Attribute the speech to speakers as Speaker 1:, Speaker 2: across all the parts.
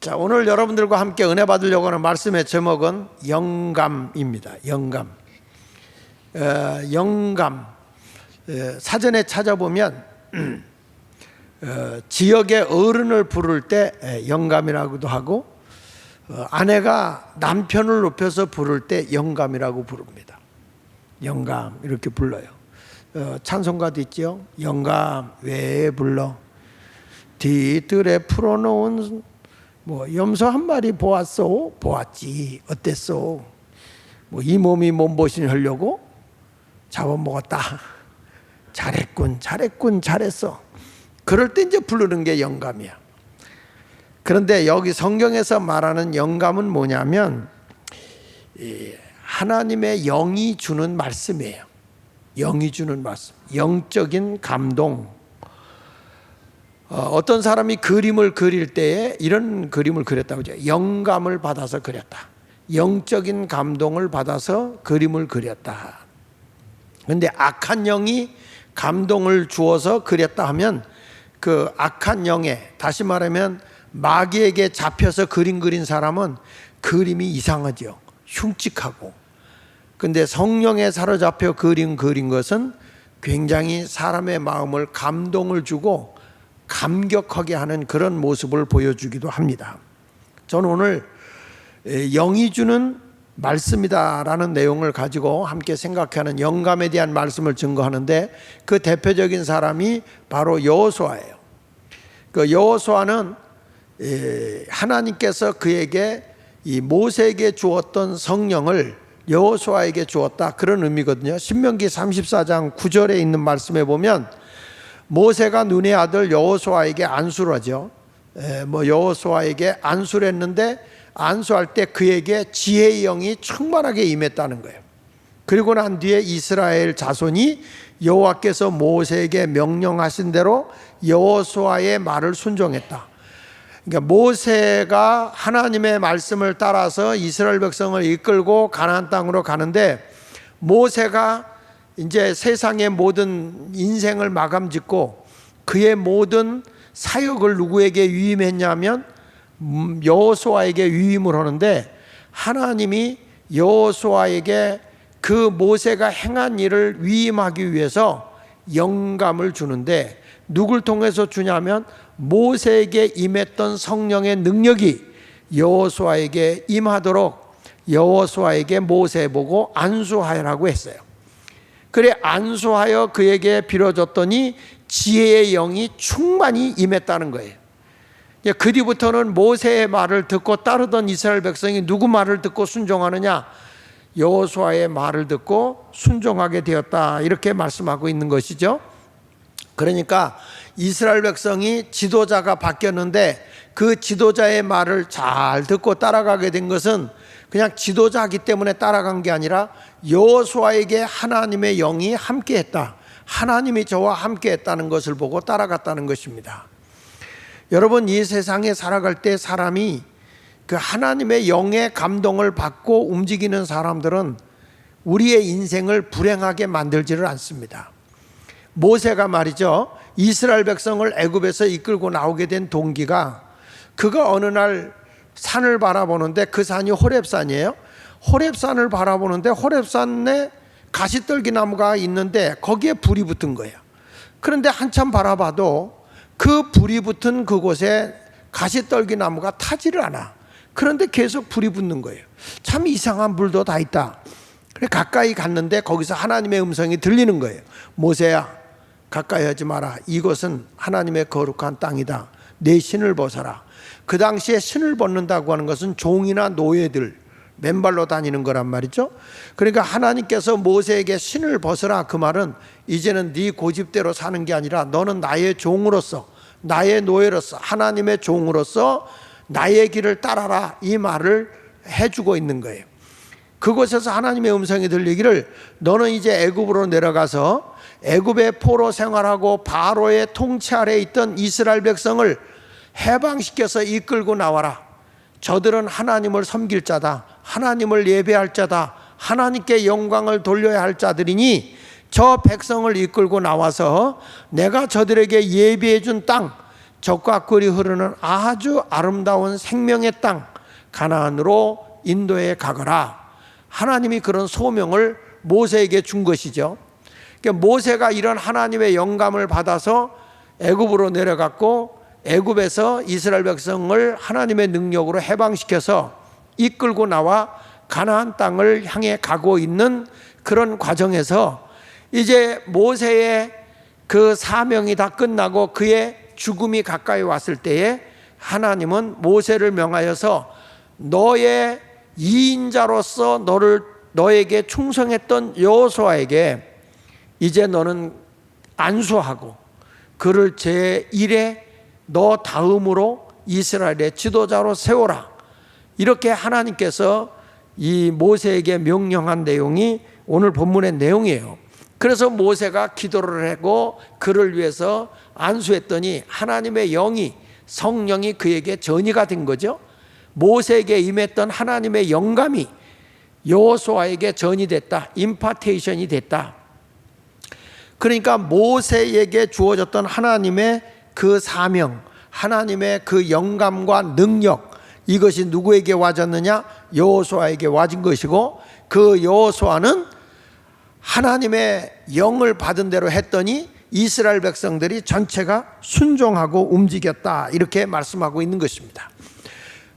Speaker 1: 자, 오늘 여러분들과 함께 은혜 받으려고 하는 말씀의 제목은 영감입니다. 영감. 사전에 찾아보면 지역의 어른을 부를 때 영감이라고도 하고, 아내가 남편을 높여서 부를 때 영감이라고 부릅니다. 영감 이렇게 불러요. 찬송가도 있죠. 영감 왜 불러? 뒤뜰에 풀어놓은 염소 한 마리 보았소? 보았지. 어땠소? 이 몸이 몸보신 하려고 잡아먹었다. 잘했군, 잘했군, 잘했어. 그럴 때 이제 부르는 게 영감이야. 그런데 여기 성경에서 말하는 영감은 뭐냐면 하나님의 영이 주는 말씀이에요. 영이 주는 말씀, 영적인 감동. 어떤 사람이 그림을 그릴 때에 이런 그림을 그렸다고 하죠. 영감을 받아서 그렸다. 영적인 감동을 받아서 그림을 그렸다. 그런데 악한 영이 감동을 주어서 그렸다 하면 그 악한 영에, 다시 말하면 마귀에게 잡혀서 그림 그린 사람은 그림이 이상하죠. 흉측하고. 근데 성령에 사로잡혀 그린 것은 굉장히 사람의 마음을 감동을 주고 감격하게 하는 그런 모습을 보여주기도 합니다. 저는 오늘 영이 주는 말씀이다라는 내용을 가지고 함께 생각하는 영감에 대한 말씀을 증거하는데, 그 대표적인 사람이 바로 여호수아예요. 그 여호수아는 하나님께서 그에게 이 모세에게 주었던 성령을 여호수아에게 주었다, 그런 의미거든요. 신명기 34장 9절에 있는 말씀에 보면 모세가 눈의 아들 여호수아에게 안수를 하죠. 여호수아에게 안수를 했는데 안수할 때 그에게 지혜의 영이 충만하게 임했다는 거예요. 그리고 난 뒤에 이스라엘 자손이 여호와께서 모세에게 명령하신 대로 여호수아의 말을 순종했다. 그러니까 모세가 하나님의 말씀을 따라서 이스라엘 백성을 이끌고 가나안 땅으로 가는데, 모세가 이제 세상의 모든 인생을 마감짓고 그의 모든 사역을 누구에게 위임했냐면 여호수아에게 위임을 하는데, 하나님이 여호수아에게 그 모세가 행한 일을 위임하기 위해서 영감을 주는데, 누굴 통해서 주냐면 모세에게 임했던 성령의 능력이 여호수아에게 임하도록 여호수아에게 모세 보고 안수하라고 했어요. 그래 안수하여 그에게 빌어줬더니 지혜의 영이 충만히 임했다는 거예요. 그 뒤부터는 모세의 말을 듣고 따르던 이스라엘 백성이 누구 말을 듣고 순종하느냐? 여호수아의 말을 듣고 순종하게 되었다, 이렇게 말씀하고 있는 것이죠. 그러니까 이스라엘 백성이 지도자가 바뀌었는데 그 지도자의 말을 잘 듣고 따라가게 된 것은 그냥 지도자이기 때문에 따라간 게 아니라 여호수아에게 하나님의 영이 함께했다, 하나님이 저와 함께했다는 것을 보고 따라갔다는 것입니다. 여러분, 이 세상에 살아갈 때 사람이 그 하나님의 영의 감동을 받고 움직이는 사람들은 우리의 인생을 불행하게 만들지를 않습니다. 모세가 말이죠, 이스라엘 백성을 애굽에서 이끌고 나오게 된 동기가, 그가 어느 날 산을 바라보는데 그 산이 호렙산이에요. 호렙산을 바라보는데 호렙산에 가시떨기 나무가 있는데 거기에 불이 붙은 거예요. 그런데 한참 바라봐도 그 불이 붙은 그곳에 가시떨기 나무가 타지를 않아. 그런데 계속 불이 붙는 거예요. 참 이상한 불도 다 있다. 그래 가까이 갔는데 거기서 하나님의 음성이 들리는 거예요. 모세야, 가까이 하지 마라. 이것은 하나님의 거룩한 땅이다. 내 신을 벗어라. 그 당시에 신을 벗는다고 하는 것은 종이나 노예들, 맨발로 다니는 거란 말이죠. 그러니까 하나님께서 모세에게 신을 벗어라, 그 말은 이제는 네 고집대로 사는 게 아니라 너는 나의 종으로서, 나의 노예로서, 하나님의 종으로서 나의 길을 따라라, 이 말을 해주고 있는 거예요. 그곳에서 하나님의 음성이 들리기를 너는 이제 애굽으로 내려가서 애굽의 포로 생활하고 바로의 통치 아래에 있던 이스라엘 백성을 해방시켜서 이끌고 나와라. 저들은 하나님을 섬길 자다, 하나님을 예배할 자다, 하나님께 영광을 돌려야 할 자들이니 저 백성을 이끌고 나와서 내가 저들에게 예비해 준 땅, 적과 꿀이 흐르는 아주 아름다운 생명의 땅 가나안으로 인도해 가거라. 하나님이 그런 소명을 모세에게 준 것이죠. 그러니까 모세가 이런 하나님의 영감을 받아서 애굽으로 내려갔고, 애굽에서 이스라엘 백성을 하나님의 능력으로 해방시켜서 이끌고 나와 가나안 땅을 향해 가고 있는 그런 과정에서 이제 모세의 그 사명이 다 끝나고 그의 죽음이 가까이 왔을 때에 하나님은 모세를 명하여서 너의 이인자로서 너에게 충성했던 여호수아에게 이제 너는 안수하고 그를 제1의 너 다음으로 이스라엘의 지도자로 세워라. 이렇게 하나님께서 이 모세에게 명령한 내용이 오늘 본문의 내용이에요. 그래서 모세가 기도를 하고 그를 위해서 안수했더니 하나님의 영이, 성령이 그에게 전이가 된 거죠. 모세에게 임했던 하나님의 영감이 여호수아에게 전이됐다. 임파테이션이 됐다. 그러니까 모세에게 주어졌던 하나님의 그 사명, 하나님의 그 영감과 능력, 이것이 누구에게 와졌느냐? 여호수아에게 와진 것이고, 그 여호수아는 하나님의 영을 받은 대로 했더니 이스라엘 백성들이 전체가 순종하고 움직였다. 이렇게 말씀하고 있는 것입니다.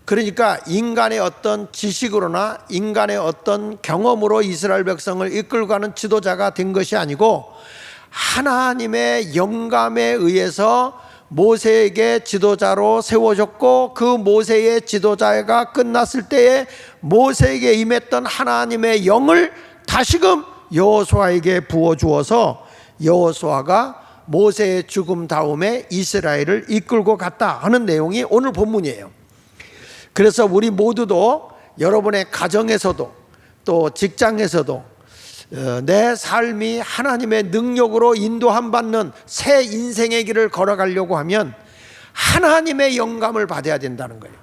Speaker 1: 그러니까 인간의 어떤 지식으로나 인간의 어떤 경험으로 이스라엘 백성을 이끌고 가는 지도자가 된 것이 아니고 하나님의 영감에 의해서 모세에게 지도자로 세워졌고, 그 모세의 지도자가 끝났을 때에 모세에게 임했던 하나님의 영을 다시금 여호수아에게 부어주어서 여호수아가 모세의 죽음 다음에 이스라엘을 이끌고 갔다 하는 내용이 오늘 본문이에요. 그래서 우리 모두도 여러분의 가정에서도 또 직장에서도 내 삶이 하나님의 능력으로 인도함 받는 새 인생의 길을 걸어가려고 하면 하나님의 영감을 받아야 된다는 거예요.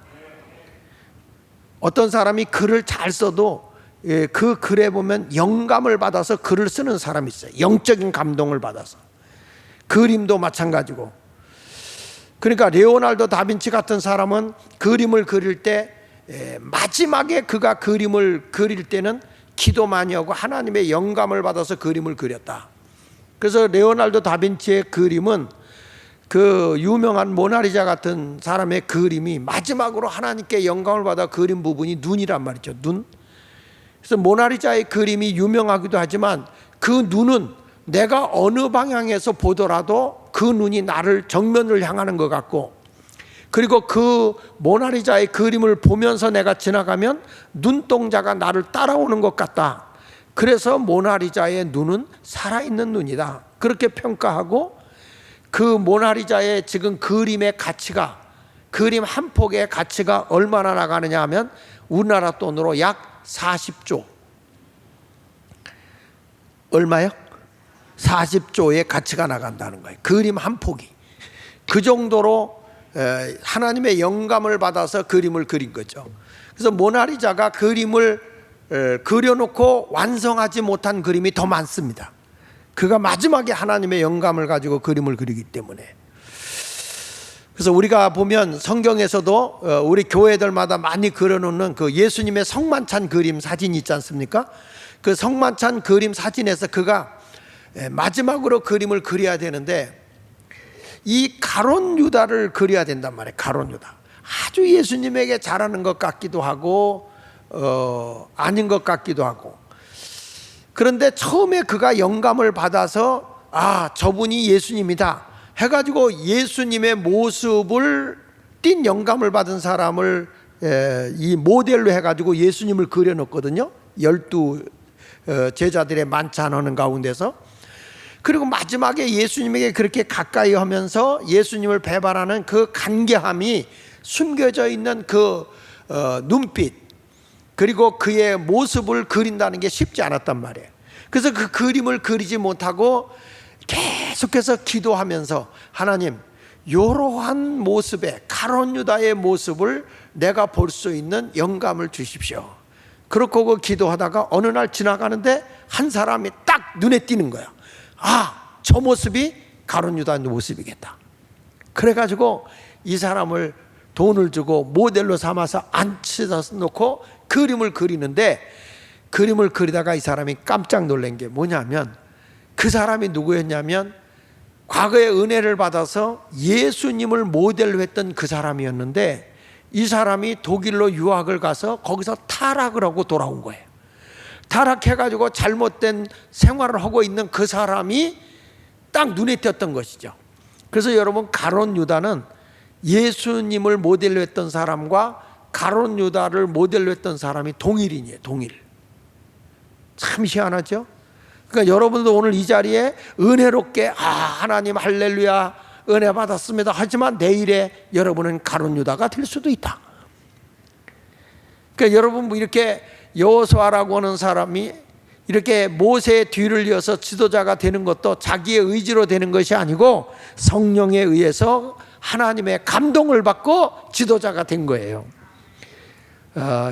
Speaker 1: 어떤 사람이 글을 잘 써도 그 글에 보면 영감을 받아서 글을 쓰는 사람이 있어요. 영적인 감동을 받아서. 그림도 마찬가지고. 그러니까 레오나르도 다빈치 같은 사람은 그림을 그릴 때 마지막에 그가 그림을 그릴 때는 기도 많이 하고 하나님의 영감을 받아서 그림을 그렸다. 그래서 레오나르도 다빈치의 그림은 그 유명한 모나리자 같은 사람의 그림이 마지막으로 하나님께 영감을 받아 그린 부분이 눈이란 말이죠. 눈. 그래서 모나리자의 그림이 유명하기도 하지만 그 눈은 내가 어느 방향에서 보더라도 그 눈이 나를 정면을 향하는 것 같고, 그리고 그 모나리자의 그림을 보면서 내가 지나가면 눈동자가 나를 따라오는 것 같다. 그래서 모나리자의 눈은 살아있는 눈이다. 그렇게 평가하고, 그 모나리자의 지금 그림의 가치가, 그림 한 폭의 가치가 얼마나 나가느냐 하면 우리나라 돈으로 약 40조. 얼마요? 40조의 가치가 나간다는 거예요. 그림 한 폭이. 그 정도로 하나님의 영감을 받아서 그림을 그린 거죠. 그래서 모나리자가 그림을 그려놓고 완성하지 못한 그림이 더 많습니다. 그가 마지막에 하나님의 영감을 가지고 그림을 그리기 때문에. 그래서 우리가 보면 성경에서도 우리 교회들마다 많이 그려놓는 그 예수님의 성만찬 그림 사진이 있지 않습니까? 그 성만찬 그림 사진에서 그가 마지막으로 그림을 그려야 되는데 이 가룟 유다를 그려야 된단 말이에요. 가룟 유다. 아주 예수님에게 잘하는 것 같기도 하고 아닌 것 같기도 하고. 그런데 처음에 그가 영감을 받아서 저분이 예수님이다 해가지고 예수님의 모습을 띈 영감을 받은 사람을 이 모델로 해가지고 예수님을 그려놓거든요. 12 제자들의 만찬하는 가운데서. 그리고 마지막에 예수님에게 그렇게 가까이 하면서 예수님을 배반하는 그 간계함이 숨겨져 있는 그 눈빛, 그리고 그의 모습을 그린다는 게 쉽지 않았단 말이에요. 그래서 그 그림을 그리지 못하고 계속해서 기도하면서 하나님, 이러한 모습의 가룟 유다의 모습을 내가 볼 수 있는 영감을 주십시오. 그렇고 기도하다가 어느 날 지나가는데 한 사람이 딱 눈에 띄는 거야. 저 모습이 가룟 유다의 모습이겠다. 그래가지고 이 사람을 돈을 주고 모델로 삼아서 앉혀서 놓고 그림을 그리는데, 그림을 그리다가 이 사람이 깜짝 놀란 게 뭐냐면, 그 사람이 누구였냐면 과거에 은혜를 받아서 예수님을 모델로 했던 그 사람이었는데, 이 사람이 독일로 유학을 가서 거기서 타락을 하고 돌아온 거예요. 타락해가지고 잘못된 생활을 하고 있는 그 사람이 딱 눈에 띄었던 것이죠. 그래서 여러분, 가룟 유다는 예수님을 모델로 했던 사람과 가룟 유다를 모델로 했던 사람이 동일인이에요. 동일. 참 희한하죠. 그러니까 여러분도 오늘 이 자리에 은혜롭게 하나님 할렐루야 은혜 받았습니다 하지만 내일에 여러분은 가룟 유다가 될 수도 있다. 그러니까 여러분, 이렇게 여호수아라고 하는 사람이 이렇게 모세의 뒤를 이어서 지도자가 되는 것도 자기의 의지로 되는 것이 아니고 성령에 의해서 하나님의 감동을 받고 지도자가 된 거예요.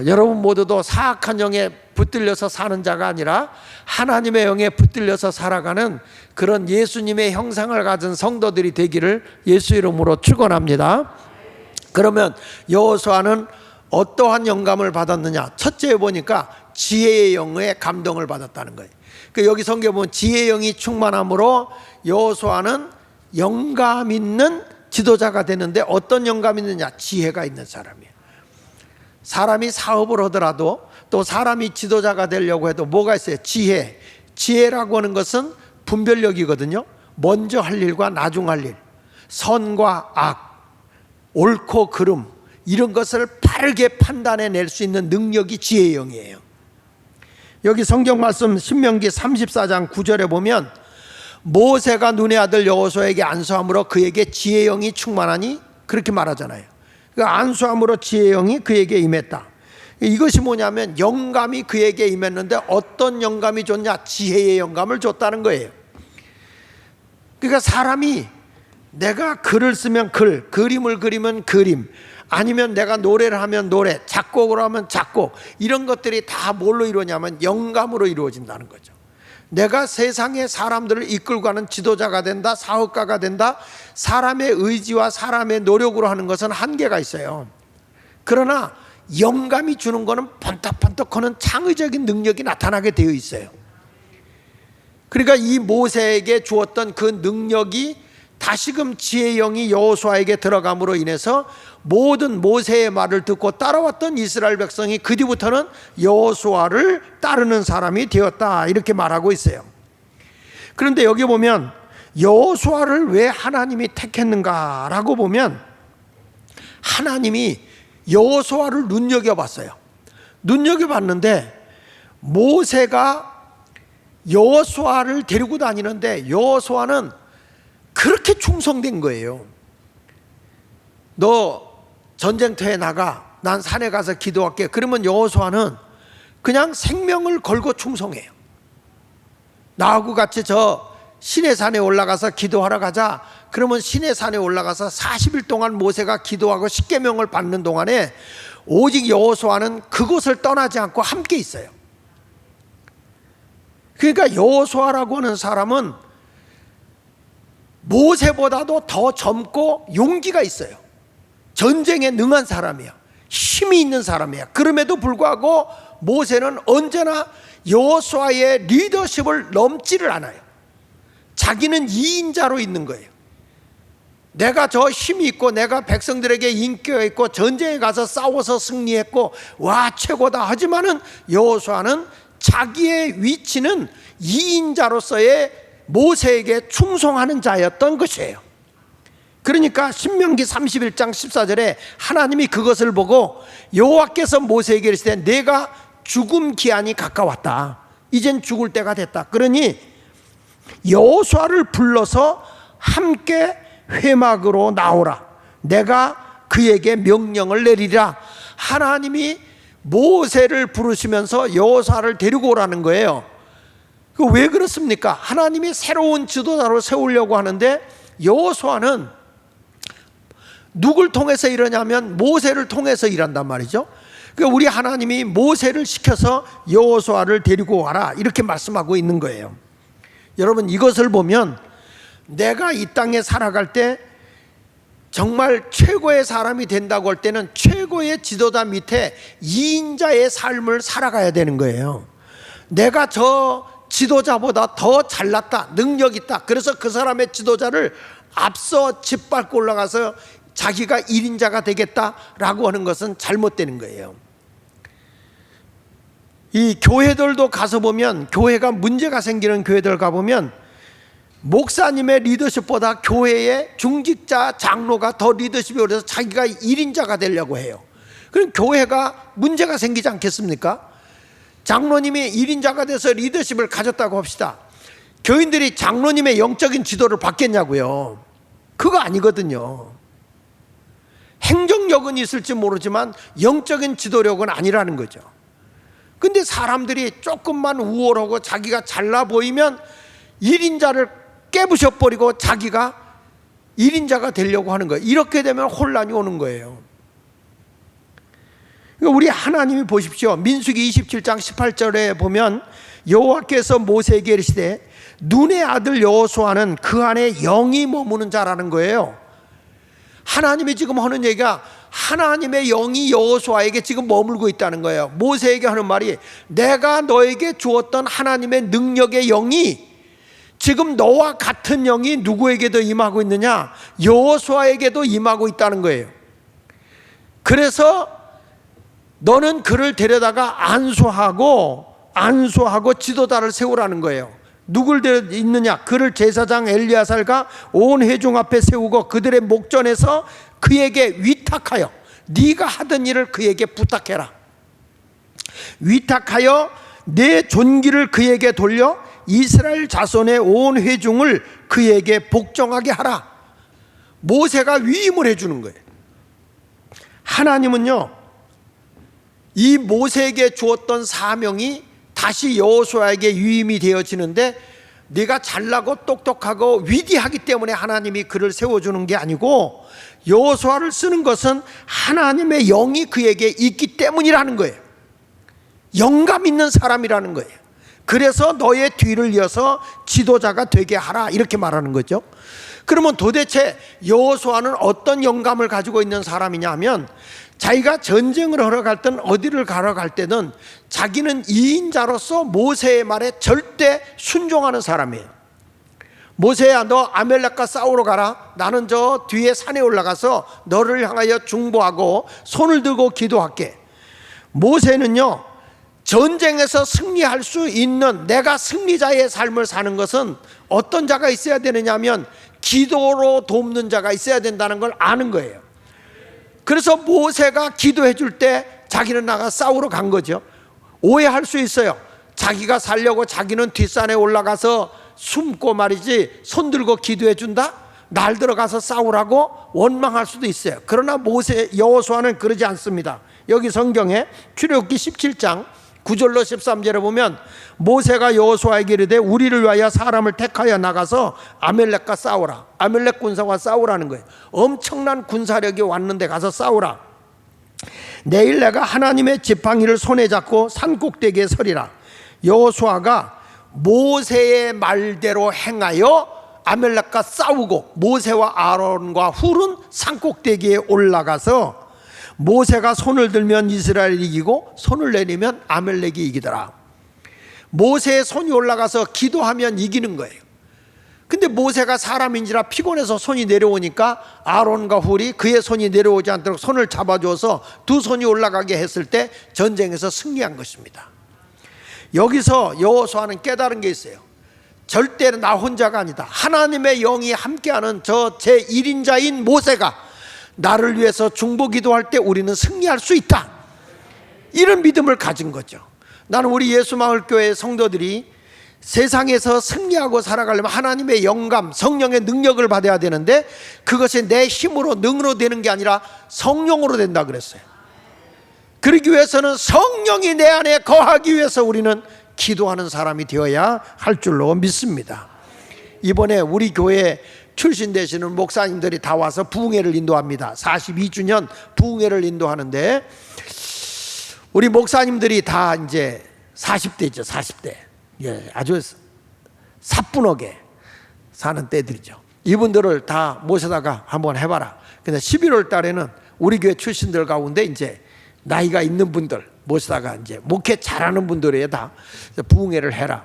Speaker 1: 여러분 모두도 사악한 영에 붙들려서 사는 자가 아니라 하나님의 영에 붙들려서 살아가는 그런 예수님의 형상을 가진 성도들이 되기를 예수 이름으로 축원합니다. 그러면 여호수아는 어떠한 영감을 받았느냐? 첫째 보니까 지혜의 영의 감동을 받았다는 거예요. 여기 성경 보면 지혜의 영이 충만함으로 여호수아는 영감 있는 지도자가 되는데, 어떤 영감이 있느냐? 지혜가 있는 사람이에요. 사람이 사업을 하더라도 또 사람이 지도자가 되려고 해도 뭐가 있어요? 지혜. 지혜라고 하는 것은 분별력이거든요. 먼저 할 일과 나중 할 일, 선과 악, 옳고 그름, 이런 것을 빠르게 판단해낼 수 있는 능력이 지혜의 영이에요. 여기 성경 말씀 신명기 34장 9절에 보면 모세가 눈의 아들 여호수아에게 안수함으로 그에게 지혜의 영이 충만하니, 그렇게 말하잖아요. 그 안수함으로 지혜의 영이 그에게 임했다. 이것이 뭐냐면 영감이 그에게 임했는데 어떤 영감이 줬냐? 지혜의 영감을 줬다는 거예요. 그러니까 사람이 내가 글을 쓰면 글, 그림을 그리면 그림, 아니면 내가 노래를 하면 노래, 작곡을 하면 작곡, 이런 것들이 다 뭘로 이루어지냐면 영감으로 이루어진다는 거죠. 내가 세상의 사람들을 이끌고 가는 지도자가 된다, 사업가가 된다, 사람의 의지와 사람의 노력으로 하는 것은 한계가 있어요. 그러나 영감이 주는 것은 번떡번떡하는 창의적인 능력이 나타나게 되어 있어요. 그러니까 이 모세에게 주었던 그 능력이 다시금 지혜의 영이 여호수아에게 들어감으로 인해서 모든 모세의 말을 듣고 따라왔던 이스라엘 백성이 그 뒤부터는 여호수아를 따르는 사람이 되었다, 이렇게 말하고 있어요. 그런데 여기 보면 여호수아를 왜 하나님이 택했는가라고 보면 하나님이 여호수아를 눈여겨봤어요. 눈여겨봤는데 모세가 여호수아를 데리고 다니는데 여호수아는 그렇게 충성된 거예요. 너 전쟁터에 나가, 난 산에 가서 기도할게. 그러면 여호수아는 그냥 생명을 걸고 충성해요. 나하고 같이 저 시내산에 올라가서 기도하러 가자. 그러면 시내산에 올라가서 40일 동안 모세가 기도하고 십계명을 받는 동안에 오직 여호수아는 그곳을 떠나지 않고 함께 있어요. 그러니까 여호수아라고 하는 사람은 모세보다도 더 젊고 용기가 있어요. 전쟁에 능한 사람이야. 힘이 있는 사람이야. 그럼에도 불구하고 모세는 언제나 여호수아의 리더십을 넘지를 않아요. 자기는 2인자로 있는 거예요. 내가 저 힘이 있고 내가 백성들에게 인기가 있고 전쟁에 가서 싸워서 승리했고 와 최고다 하지만은 여호수아는 자기의 위치는 2인자로서의 모세에게 충성하는 자였던 것이에요. 그러니까 신명기 31장 14절에 하나님이 그것을 보고 여호와께서 모세에게 이르시되 내가 죽음 기한이 가까웠다. 이젠 죽을 때가 됐다. 그러니 여호수아를 불러서 함께 회막으로 나오라. 내가 그에게 명령을 내리라. 하나님이 모세를 부르시면서 여호수아를 데리고 오라는 거예요. 왜 그렇습니까? 하나님이 새로운 지도자로 세우려고 하는데 여호수아는 누굴 통해서 일하냐면 모세를 통해서 일한단 말이죠. 그러니까 우리 하나님이 모세를 시켜서 여호수아를 데리고 와라 이렇게 말씀하고 있는 거예요. 여러분 이것을 보면 내가 이 땅에 살아갈 때 정말 최고의 사람이 된다고 할 때는 최고의 지도자 밑에 2인자의 삶을 살아가야 되는 거예요. 내가 저 지도자보다 더 잘났다, 능력 있다, 그래서 그 사람의 지도자를 앞서 짓밟고 올라가서 자기가 1인자가 되겠다라고 하는 것은 잘못되는 거예요. 이 교회들도 가서 보면, 교회가 문제가 생기는 교회들 가보면 목사님의 리더십보다 교회의 중직자 장로가 더 리더십이 오래서 자기가 1인자가 되려고 해요. 그럼 교회가 문제가 생기지 않겠습니까? 장로님이 1인자가 돼서 리더십을 가졌다고 합시다. 교인들이 장로님의 영적인 지도를 받겠냐고요? 그거 아니거든요. 행정력은 있을지 모르지만 영적인 지도력은 아니라는 거죠. 근데 사람들이 조금만 우월하고 자기가 잘나 보이면 1인자를 깨부셔버리고 자기가 1인자가 되려고 하는 거예요. 이렇게 되면 혼란이 오는 거예요. 우리 하나님이 보십시오. 민수기 27장 18절에 보면 여호와께서 모세에게 이르시되 눈의 아들 여호수아는 그 안에 영이 머무는 자라는 거예요. 하나님이 지금 하는 얘기가 하나님의 영이 여호수아에게 지금 머물고 있다는 거예요. 모세에게 하는 말이 내가 너에게 주었던 하나님의 능력의 영이 지금 너와 같은 영이 누구에게도 임하고 있느냐? 여호수아에게도 임하고 있다는 거예요. 그래서 너는 그를 데려다가 안수하고 지도자를 세우라는 거예요. 누굴 데려 있느냐? 그를 제사장 엘리야살과 온 회중 앞에 세우고 그들의 목전에서 그에게 위탁하여 네가 하던 일을 그에게 부탁해라. 위탁하여 내 존귀를 그에게 돌려 이스라엘 자손의 온 회중을 그에게 복종하게 하라. 모세가 위임을 해주는 거예요. 하나님은요, 이 모세에게 주었던 사명이 다시 여호수아에게 위임이 되어지는데 네가 잘나고 똑똑하고 위대하기 때문에 하나님이 그를 세워주는 게 아니고 여호수아를 쓰는 것은 하나님의 영이 그에게 있기 때문이라는 거예요. 영감 있는 사람이라는 거예요. 그래서 너의 뒤를 이어서 지도자가 되게 하라, 이렇게 말하는 거죠. 그러면 도대체 여호수아는 어떤 영감을 가지고 있는 사람이냐 하면 자기가 전쟁을 하러 갈 때는, 어디를 가러 갈 때는 자기는 2인자로서 모세의 말에 절대 순종하는 사람이에요. 모세야, 너 아멜렉과 싸우러 가라. 나는 저 뒤에 산에 올라가서 너를 향하여 중보하고 손을 들고 기도할게. 모세는요, 전쟁에서 승리할 수 있는, 내가 승리자의 삶을 사는 것은 어떤 자가 있어야 되느냐 하면 기도로 돕는 자가 있어야 된다는 걸 아는 거예요. 그래서 모세가 기도해 줄 때 자기는 나가 싸우러 간 거죠. 오해할 수 있어요. 자기가 살려고 자기는 뒷산에 올라가서 숨고 말이지 손 들고 기도해 준다? 날 들어가서 싸우라고 원망할 수도 있어요. 그러나 여호수아는 그러지 않습니다. 여기 성경에 출애굽기 17장 9절로 13절에 보면 모세가 여호수아에게 이르되 우리를 위하여 사람을 택하여 나가서 아멜렉과 싸우라. 아멜렉 군사와 싸우라는 거예요. 엄청난 군사력이 왔는데 가서 싸우라. 내일 내가 하나님의 지팡이를 손에 잡고 산꼭대기에 서리라. 여호수아가 모세의 말대로 행하여 아멜렉과 싸우고 모세와 아론과 훌은 산꼭대기에 올라가서 모세가 손을 들면 이스라엘이 이기고 손을 내리면 아멜렉이 이기더라. 모세의 손이 올라가서 기도하면 이기는 거예요. 근데 모세가 사람인지라 피곤해서 손이 내려오니까 아론과 훌이 그의 손이 내려오지 않도록 손을 잡아줘서 두 손이 올라가게 했을 때 전쟁에서 승리한 것입니다. 여기서 여호수아는 깨달은 게 있어요. 절대 나 혼자가 아니다. 하나님의 영이 함께하는 저 제1인자인 모세가 나를 위해서 중보 기도할 때 우리는 승리할 수 있다. 이런 믿음을 가진 거죠. 나는 우리 예수마을교회 성도들이 세상에서 승리하고 살아가려면 하나님의 영감, 성령의 능력을 받아야 되는데 그것이 내 힘으로 능으로 되는 게 아니라 성령으로 된다 그랬어요. 그러기 위해서는 성령이 내 안에 거하기 위해서 우리는 기도하는 사람이 되어야 할 줄로 믿습니다. 이번에 우리 교회 출신 되시는 목사님들이 다 와서 부흥회를 인도합니다. 42주년 부흥회를 인도하는데 우리 목사님들이 다 이제 40대죠. 40대. 예, 아주 사뿐하게 사는 때들이죠. 이분들을 다 모셔다가 한번 해봐라. 근데 11월 달에는 우리 교회 출신들 가운데 이제 나이가 있는 분들 모시다가 이제 목회 잘하는 분들에 다 부흥회를 해라.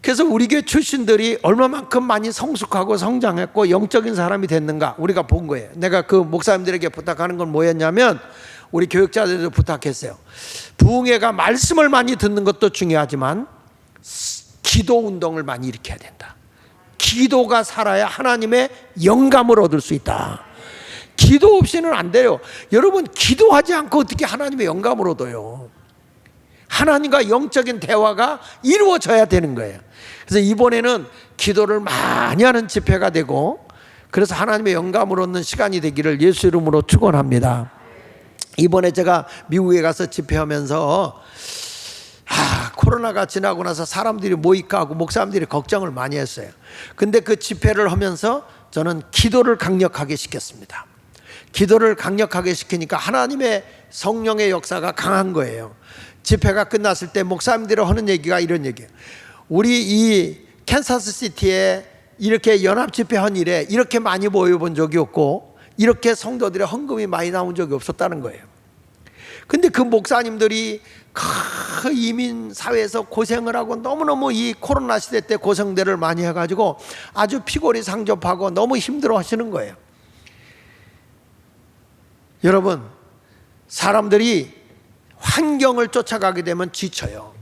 Speaker 1: 그래서 우리 교회 출신들이 얼마만큼 많이 성숙하고 성장했고 영적인 사람이 됐는가 우리가 본 거예요. 내가 그 목사님들에게 부탁하는 건 뭐였냐면 우리 교육자들도 부탁했어요. 부흥회가 말씀을 많이 듣는 것도 중요하지만 기도 운동을 많이 일으켜야 된다. 기도가 살아야 하나님의 영감을 얻을 수 있다. 기도 없이는 안 돼요. 여러분, 기도하지 않고 어떻게 하나님의 영감을 얻어요? 하나님과 영적인 대화가 이루어져야 되는 거예요. 그래서 이번에는 기도를 많이 하는 집회가 되고, 그래서 하나님의 영감을 얻는 시간이 되기를 예수 이름으로 축원합니다. 이번에 제가 미국에 가서 집회하면서 코로나가 지나고 나서 사람들이 모일까 하고 목사님들이 걱정을 많이 했어요. 근데 그 집회를 하면서 저는 기도를 강력하게 시켰습니다. 기도를 강력하게 시키니까 하나님의 성령의 역사가 강한 거예요. 집회가 끝났을 때 목사님들이 하는 얘기가 이런 얘기예요. 우리 이 캔사스시티에 이렇게 연합 집회한 일에 이렇게 많이 모여본 적이 없고 이렇게 성도들의 헌금이 많이 나온 적이 없었다는 거예요. 근데 그 목사님들이 그 이민 사회에서 고생을 하고 너무너무 이 코로나 시대 때 고생들을 많이 해가지고 아주 피골이 상접하고 너무 힘들어 하시는 거예요. 여러분, 사람들이 환경을 쫓아가게 되면 지쳐요.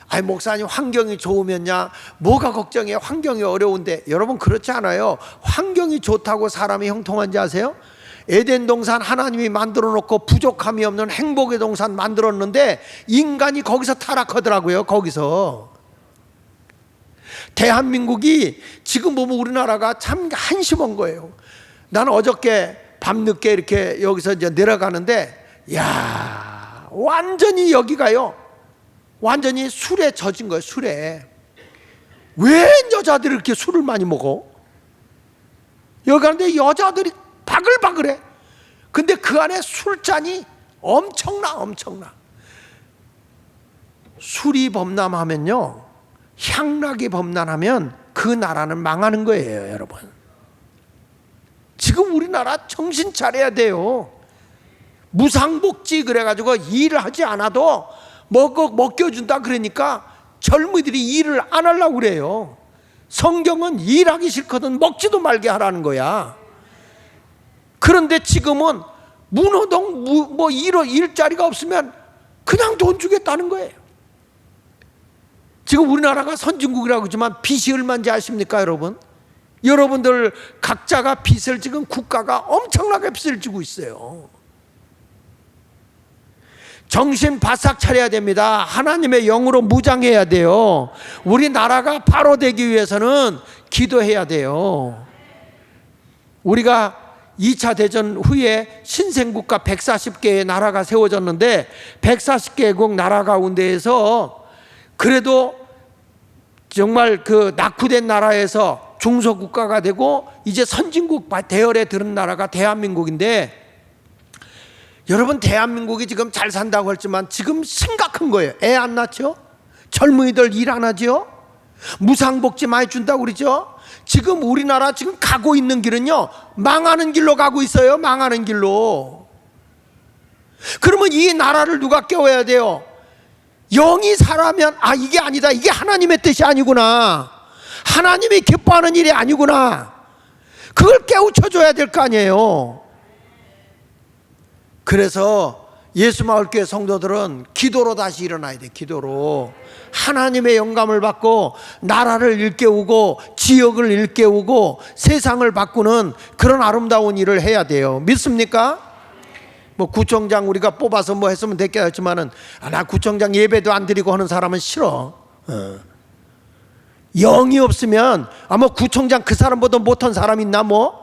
Speaker 1: 아니, 목사님 환경이 좋으면야 뭐가 걱정이에요? 환경이 어려운데. 여러분, 그렇지 않아요. 환경이 좋다고 사람이 형통한지 아세요? 에덴 동산 하나님이 만들어 놓고 부족함이 없는 행복의 동산 만들었는데 인간이 거기서 타락하더라고요. 거기서. 대한민국이 지금 보면 우리나라가 참 한심한 거예요. 나는 어저께 밤늦게 이렇게 여기서 이제 내려가는데, 야, 완전히 여기가요, 완전히 술에 젖은 거예요. 술에. 왜 여자들이 이렇게 술을 많이 먹어? 여기 가는데 여자들이 바글바글해. 근데 그 안에 술잔이 엄청나. 술이 범람하면요, 향락이 범람하면 그 나라는 망하는 거예요, 여러분. 지금 우리나라 정신 차려야 돼요. 무상복지 그래가지고 일을 하지 않아도 먹여준다 그러니까 젊은이들이 일을 안 하려고 그래요. 성경은 일하기 싫거든 먹지도 말게 하라는 거야. 그런데 지금은 문호동 일자리가 없으면 그냥 돈 주겠다는 거예요. 지금 우리나라가 선진국이라고 하지만 빚이 얼마인지 아십니까, 여러분? 여러분들 각자가 빚을 지금 국가가 엄청나게 빚을 지고 있어요. 정신 바싹 차려야 됩니다. 하나님의 영으로 무장해야 돼요. 우리나라가 바로 되기 위해서는 기도해야 돼요. 우리가 2차 대전 후에 신생국가 140개의 나라가 세워졌는데 140개국 나라 가운데에서 그래도 정말 그 낙후된 나라에서 중소국가가 되고 이제 선진국 대열에 들은 나라가 대한민국인데, 여러분, 대한민국이 지금 잘 산다고 했지만 지금 심각한 거예요. 애 안 낳죠? 젊은이들 일 안 하죠? 무상복지 많이 준다고 그러죠? 지금 우리나라 지금 가고 있는 길은요, 망하는 길로 가고 있어요. 망하는 길로. 그러면 이 나라를 누가 깨워야 돼요? 영이 살아면 이게 아니다, 이게 하나님의 뜻이 아니구나, 하나님이 기뻐하는 일이 아니구나, 그걸 깨우쳐줘야 될 거 아니에요. 그래서 예수마을교회 성도들은 기도로 다시 일어나야 돼. 기도로 하나님의 영감을 받고 나라를 일깨우고 지역을 일깨우고 세상을 바꾸는 그런 아름다운 일을 해야 돼요. 믿습니까? 뭐 구청장 우리가 뽑아서 뭐 했으면 됐겠지만은 나 구청장 예배도 안 드리고 하는 사람은 싫어. 영이 없으면 아마 구청장 그 사람보다 못한 사람 있나 뭐?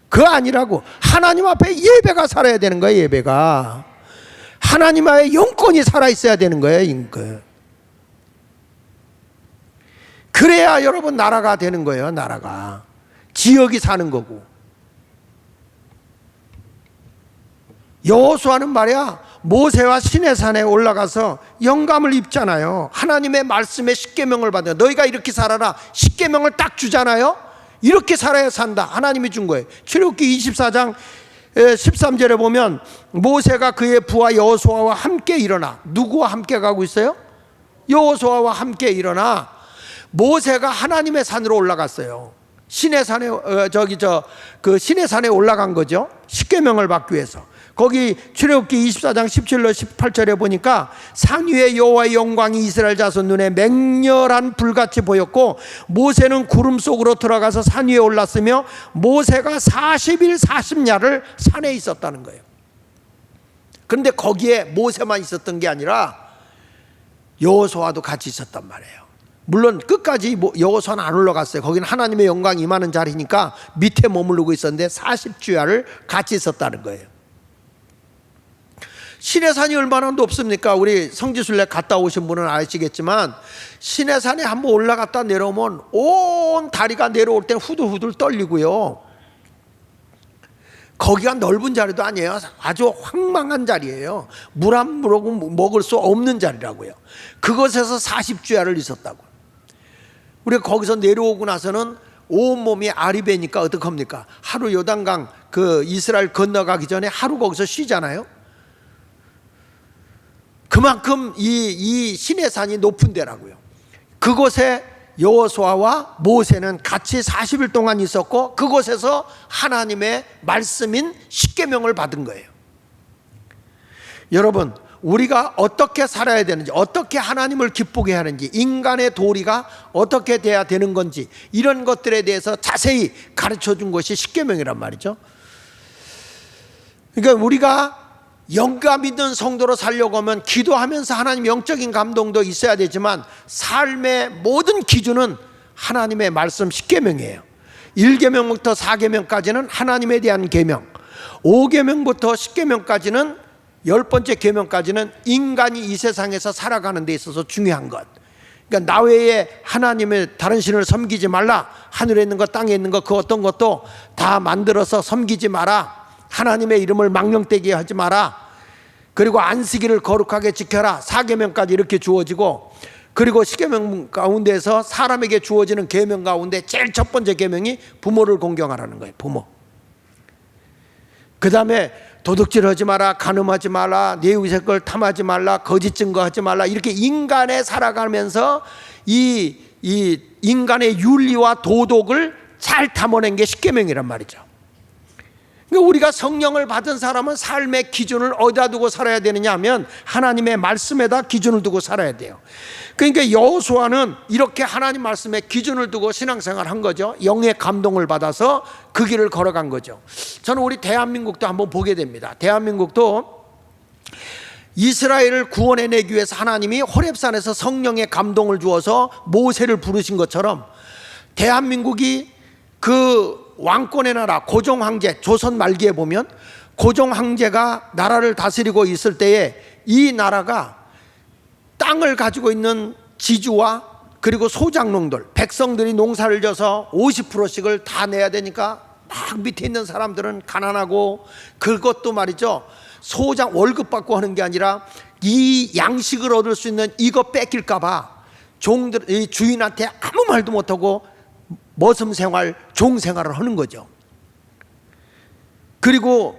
Speaker 1: 그거 아니라고. 하나님 앞에 예배가 살아야 되는 거예요. 예배가 하나님 앞에 영권이 살아있어야 되는 거예요. 그래야 여러분 나라가 되는 거예요. 나라가, 지역이 사는 거고. 여호수아는 말이야, 모세와 시내산에 올라가서 영감을 입잖아요. 하나님의 말씀에 십계명을 받아요. 너희가 이렇게 살아라, 십계명을 딱 주잖아요. 이렇게 살아야 산다. 하나님이 준 거예요. 출애굽기 24장 13절에 보면 모세가 그의 부하 여호수아와 함께 일어나. 누구와 함께 가고 있어요? 여호수아와 함께 일어나 모세가 하나님의 산으로 올라갔어요. 신의 산에 신의 산에 올라간 거죠. 십계명을 받기 위해서. 거기 출애굽기 24장 17절 18절에 보니까 산 위에 여호와의 영광이 이스라엘 자손 눈에 맹렬한 불같이 보였고 모세는 구름 속으로 들어가서 산 위에 올랐으며 모세가 40일 40야를 산에 있었다는 거예요. 그런데 거기에 모세만 있었던 게 아니라 여호수아도 같이 있었단 말이에요. 물론 끝까지 여호수아는 안 올라갔어요. 거기는 하나님의 영광이 임하는 자리니까 밑에 머무르고 있었는데 40주야를 같이 있었다는 거예요. 시내산이 얼마나 높습니까? 우리 성지순례 갔다 오신 분은 아시겠지만 시내산에 한번 올라갔다 내려오면 온 다리가 내려올 때 후들후들 떨리고요. 거기가 넓은 자리도 아니에요. 아주 황망한 자리예요. 물 한 모금 먹을 수 없는 자리라고요. 그곳에서 40주야를 있었다고. 우리가 거기서 내려오고 나서는 온몸이 알이 배니까 어떡합니까? 하루 요단강 이스라엘 건너가기 전에 하루 거기서 쉬잖아요. 그만큼 이 시내산이 높은 데라고요. 그곳에 여호수아와 모세는 같이 40일 동안 있었고 그곳에서 하나님의 말씀인 십계명을 받은 거예요. 여러분, 우리가 어떻게 살아야 되는지, 어떻게 하나님을 기쁘게 하는지, 인간의 도리가 어떻게 돼야 되는 건지, 이런 것들에 대해서 자세히 가르쳐 준 것이 십계명이란 말이죠. 그러니까 우리가 영감 있는 성도로 살려고 하면 기도하면서 하나님 영적인 감동도 있어야 되지만 삶의 모든 기준은 하나님의 말씀 십계명이에요. 1계명부터 4계명까지는 하나님에 대한 계명, 5계명부터 10계명까지는 10번째 계명까지는 인간이 이 세상에서 살아가는 데 있어서 중요한 것. 그러니까 나 외에 하나님의 다른 신을 섬기지 말라. 하늘에 있는 것 땅에 있는 것 그 어떤 것도 다 만들어서 섬기지 마라. 하나님의 이름을 망령되게 하지 마라. 그리고 안식일을 거룩하게 지켜라. 4계명까지 이렇게 주어지고, 그리고 10계명 가운데서 사람에게 주어지는 계명 가운데 제일 첫 번째 계명이 부모를 공경하라는 거예요. 부모. 그 다음에 도둑질하지 마라, 간음하지 마라, 내 이웃의 걸 탐하지 말라, 거짓 증거하지 말라. 이렇게 인간에 살아가면서 이 인간의 윤리와 도덕을 잘 담아낸 게 십계명이란 말이죠. 그러니까 우리가 성령을 받은 사람은 삶의 기준을 어디다 두고 살아야 되느냐 하면 하나님의 말씀에다 기준을 두고 살아야 돼요. 그러니까 여호수아는 이렇게 하나님 말씀에 기준을 두고 신앙생활을 한 거죠. 영의 감동을 받아서 그 길을 걸어간 거죠. 저는 우리 대한민국도 한번 보게 됩니다. 대한민국도 이스라엘을 구원해내기 위해서 하나님이 호렙산에서 성령의 감동을 주어서 모세를 부르신 것처럼 대한민국이 그 왕권의 나라 고종 황제, 조선 말기에 보면 고종 황제가 나라를 다스리고 있을 때에 이 나라가 땅을 가지고 있는 지주와 그리고 소작농들, 백성들이 농사를 져서 50%씩을 다 내야 되니까 막 밑에 있는 사람들은 가난하고, 그것도 말이죠, 소장 월급 받고 하는 게 아니라 이 양식을 얻을 수 있는 이거 뺏길까 봐 종들, 이 주인한테 아무 말도 못하고 머슴 생활, 종 생활을 하는 거죠. 그리고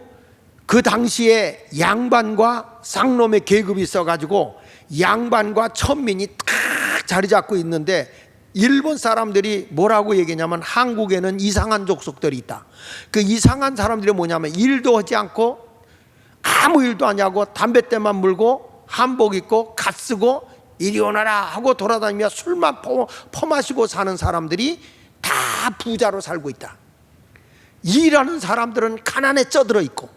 Speaker 1: 그 당시에 양반과 쌍놈의 계급이 있어가지고 양반과 천민이 딱 자리 잡고 있는데 일본 사람들이 뭐라고 얘기냐면 한국에는 이상한 족속들이 있다. 그 이상한 사람들이 뭐냐면 일도 하지 않고 아무 일도 안 하고 담뱃대만 물고 한복 입고 갓 쓰고 이리 오너라 하고 돌아다니며 술만 퍼마시고 사는 사람들이 다 부자로 살고 있다. 일하는 사람들은 가난에 쪄들어 있고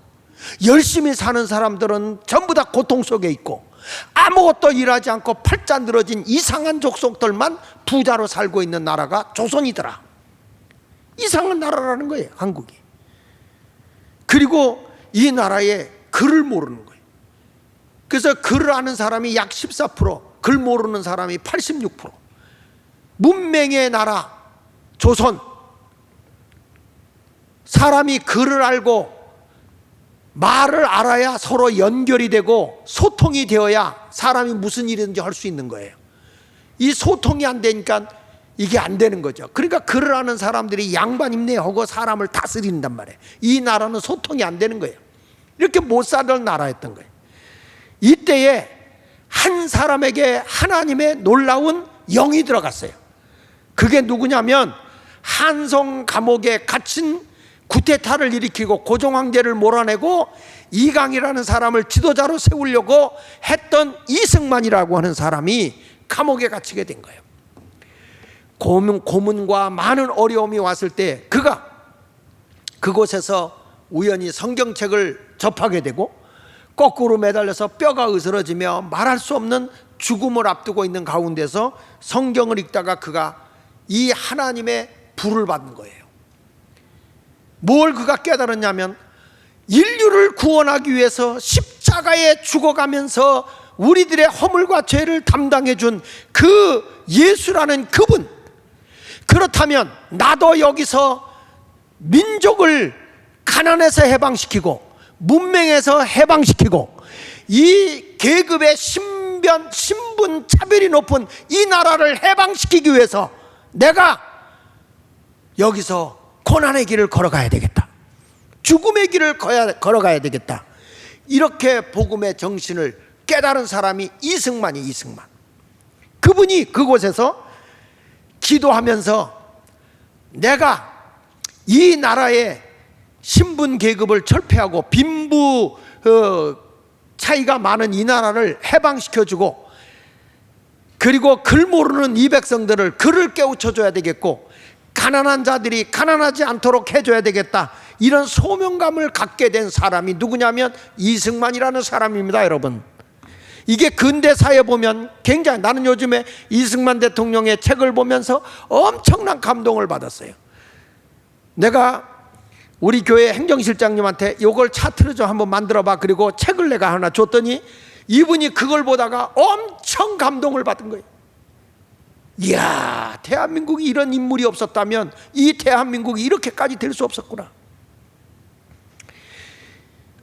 Speaker 1: 열심히 사는 사람들은 전부 다 고통 속에 있고 아무것도 일하지 않고 팔자 늘어진 이상한 족속들만 부자로 살고 있는 나라가 조선이더라. 이상한 나라라는 거예요, 한국이. 그리고 이 나라에 글을 모르는 거예요. 그래서 글을 아는 사람이 약 14%, 글 모르는 사람이 86%. 문맹의 나라 조선. 사람이 글을 알고 말을 알아야 서로 연결이 되고 소통이 되어야 사람이 무슨 일이든지 할 수 있는 거예요. 이 소통이 안 되니까 이게 안 되는 거죠. 그러니까 글을 하는 사람들이 양반 임내하고 사람을 다스린단 말이에요. 이 나라는 소통이 안 되는 거예요. 이렇게 못 살던 나라였던 거예요. 이때에 한 사람에게 하나님의 놀라운 영이 들어갔어요. 그게 누구냐면 한성 감옥에 갇힌 구테타를 일으키고 고종황제를 몰아내고 이강이라는 사람을 지도자로 세우려고 했던 이승만이라고 하는 사람이 감옥에 갇히게 된 거예요. 고문과 많은 어려움이 왔을 때 그가 그곳에서 우연히 성경책을 접하게 되고 거꾸로 매달려서 뼈가 으스러지며 말할 수 없는 죽음을 앞두고 있는 가운데서 성경을 읽다가 그가 이 하나님의 불을 받는 거예요. 뭘 그가 깨달았냐면 인류를 구원하기 위해서 십자가에 죽어가면서 우리들의 허물과 죄를 담당해 준 그 예수라는 그분, 그렇다면 나도 여기서 민족을 가난에서 해방시키고 문맹에서 해방시키고 이 계급의 신분 차별이 높은 이 나라를 해방시키기 위해서 내가 여기서 고난의 길을 걸어가야 되겠다, 죽음의 길을 걸어가야 되겠다, 이렇게 복음의 정신을 깨달은 사람이 이승만. 그분이 그곳에서 기도하면서 내가 이 나라의 신분 계급을 철폐하고 빈부 차이가 많은 이 나라를 해방시켜주고, 그리고 글 모르는 이 백성들을 글을 깨우쳐줘야 되겠고 가난한 자들이 가난하지 않도록 해줘야 되겠다, 이런 소명감을 갖게 된 사람이 누구냐면 이승만이라는 사람입니다. 여러분, 이게 근대사에 보면 굉장히, 나는 요즘에 이승만 대통령의 책을 보면서 엄청난 감동을 받았어요. 내가 우리 교회 행정실장님한테 이걸 차트를 좀 한번 만들어봐, 그리고 책을 내가 하나 줬더니 이분이 그걸 보다가 엄청 감동을 받은 거예요. 이야, 대한민국이 이런 인물이 없었다면 이 대한민국이 이렇게까지 될 수 없었구나.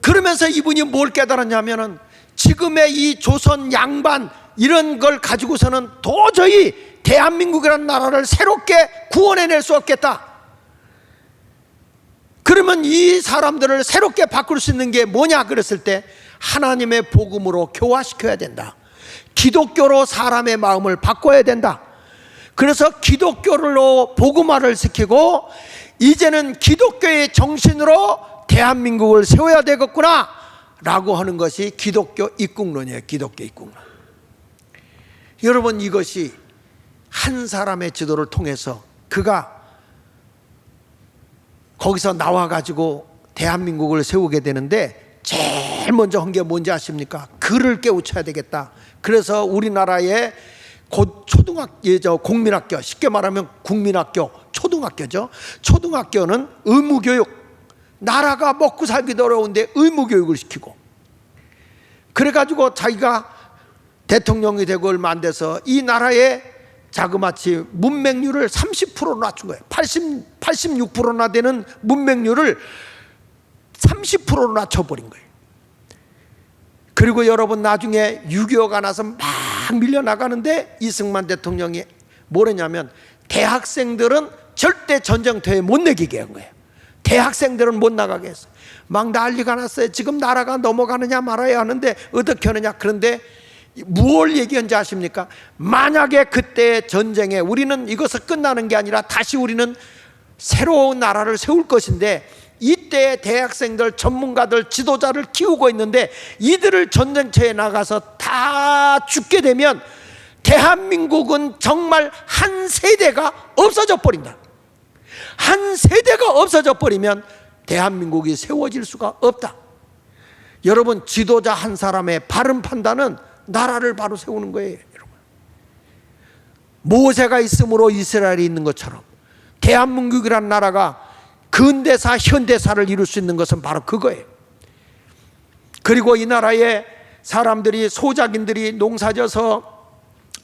Speaker 1: 그러면서 이분이 뭘 깨달았냐면은 지금의 이 조선 양반 이런 걸 가지고서는 도저히 대한민국이라는 나라를 새롭게 구원해낼 수 없겠다. 그러면 이 사람들을 새롭게 바꿀 수 있는 게 뭐냐 그랬을 때 하나님의 복음으로 교화시켜야 된다. 기독교로 사람의 마음을 바꿔야 된다. 그래서 기독교로 복음화를 시키고 이제는 기독교의 정신으로 대한민국을 세워야 되겠구나 라고 하는 것이 기독교 입국론이에요. 기독교 입국론. 여러분, 이것이 한 사람의 지도를 통해서 그가 거기서 나와가지고 대한민국을 세우게 되는데 제일 먼저 한 게 뭔지 아십니까? 글을 깨우쳐야 되겠다. 그래서 우리나라의 국민학교, 쉽게 말하면 국민학교, 초등학교죠. 초등학교는 의무교육, 나라가 먹고 살기도 어려운데 의무교육을 시키고, 그래가지고 자기가 대통령이 되고 얼마 안 돼서 이 나라의 자그마치 문맹률을 30%로 낮춘 거예요. 86%나 되는 문맹률을 30%로 낮춰버린 거예요. 그리고 여러분, 나중에 6.25가 나서 막 밀려나가는데 이승만 대통령이 뭐랬냐면 대학생들은 절대 전쟁터에 못 내기게 한 거예요. 대학생들은 못 나가게 했어요. 막 난리가 났어요. 지금 나라가 넘어가느냐 말아야 하는데 어떻게 하느냐. 그런데 무엇을 얘기한지 아십니까? 만약에 그때 전쟁에 우리는 이것을 끝나는 게 아니라 다시 우리는 새로운 나라를 세울 것인데, 이때 대학생들, 전문가들, 지도자를 키우고 있는데 이들을 전쟁터에 나가서 다 죽게 되면 대한민국은 정말 한 세대가 없어져 버린다. 한 세대가 없어져 버리면 대한민국이 세워질 수가 없다. 여러분, 지도자 한 사람의 바른 판단은 나라를 바로 세우는 거예요. 여러분, 모세가 있으므로 이스라엘이 있는 것처럼 대한민국이라는 나라가 근대사, 현대사를 이룰 수 있는 것은 바로 그거예요. 그리고 이 나라의 사람들이, 소작인들이 농사져서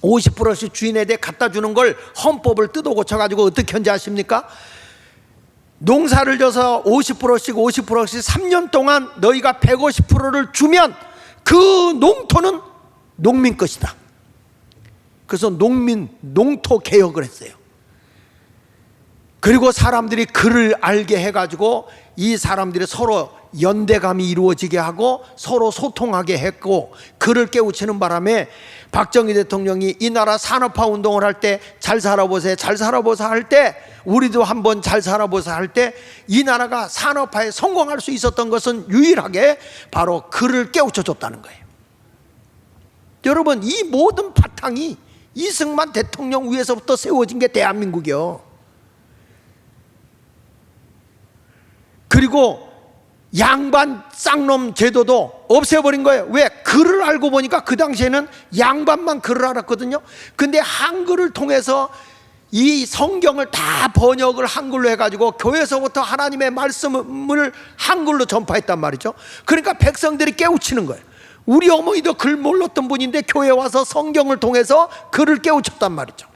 Speaker 1: 50%씩 주인에게 갖다 주는 걸 헌법을 뜯어 고쳐가지고 어떻게 한지 아십니까? 농사를 져서 50%씩 3년 동안 너희가 150%를 주면 그 농토는 농민 것이다. 그래서 농토 개혁을 했어요. 그리고 사람들이 그를 알게 해가지고 이 사람들이 서로 연대감이 이루어지게 하고 서로 소통하게 했고, 그를 깨우치는 바람에 박정희 대통령이 이 나라 산업화 운동을 할 때 잘 살아보세요, 잘 살아보세요 할 때, 우리도 한번 잘 살아보세요 할 때 이 나라가 산업화에 성공할 수 있었던 것은 유일하게 바로 그를 깨우쳐 줬다는 거예요. 여러분, 이 모든 바탕이 이승만 대통령 위에서부터 세워진 게 대한민국이요. 그리고 양반 쌍놈 제도도 없애버린 거예요. 왜? 글을 알고 보니까 그 당시에는 양반만 글을 알았거든요. 근데 한글을 통해서 이 성경을 다 번역을 한글로 해가지고 교회에서부터 하나님의 말씀을 한글로 전파했단 말이죠. 그러니까 백성들이 깨우치는 거예요. 우리 어머니도 글 몰랐던 분인데 교회 와서 성경을 통해서 글을 깨우쳤단 말이죠.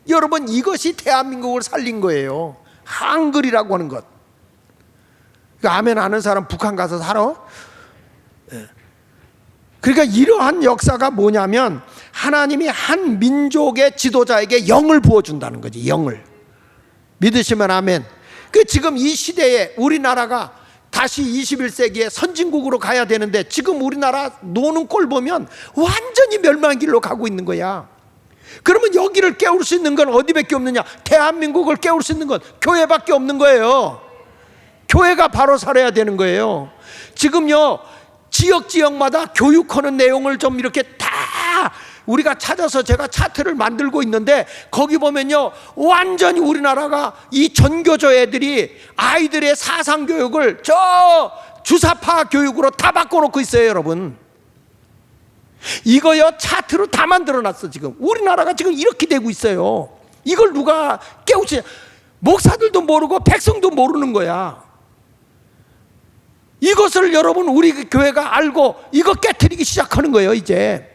Speaker 1: 여러분, 이것이 대한민국을 살린 거예요. 한글이라고 하는 것. 아멘 하는 사람 북한 가서 살아? 그러니까 이러한 역사가 뭐냐면 하나님이 한 민족의 지도자에게 영을 부어준다는 거지. 영을. 믿으시면 아멘. 그 지금 이 시대에 우리나라가 다시 21세기에 선진국으로 가야 되는데 지금 우리나라 노는 꼴 보면 완전히 멸망의 길로 가고 있는 거야. 그러면 여기를 깨울 수 있는 건 어디밖에 없느냐? 대한민국을 깨울 수 있는 건 교회밖에 없는 거예요. 교회가 바로 살아야 되는 거예요. 지금요, 지역마다 교육하는 내용을 좀 이렇게 다 우리가 찾아서 제가 차트를 만들고 있는데, 거기 보면요, 완전히 우리나라가 이 전교조 애들이 아이들의 사상교육을 저 주사파 교육으로 다 바꿔놓고 있어요. 여러분, 이거요 차트로 다 만들어놨어. 지금 우리나라가 지금 이렇게 되고 있어요. 이걸 누가 깨우치냐? 목사들도 모르고 백성도 모르는 거야. 이것을 여러분, 우리 교회가 알고 이거 깨트리기 시작하는 거예요. 이제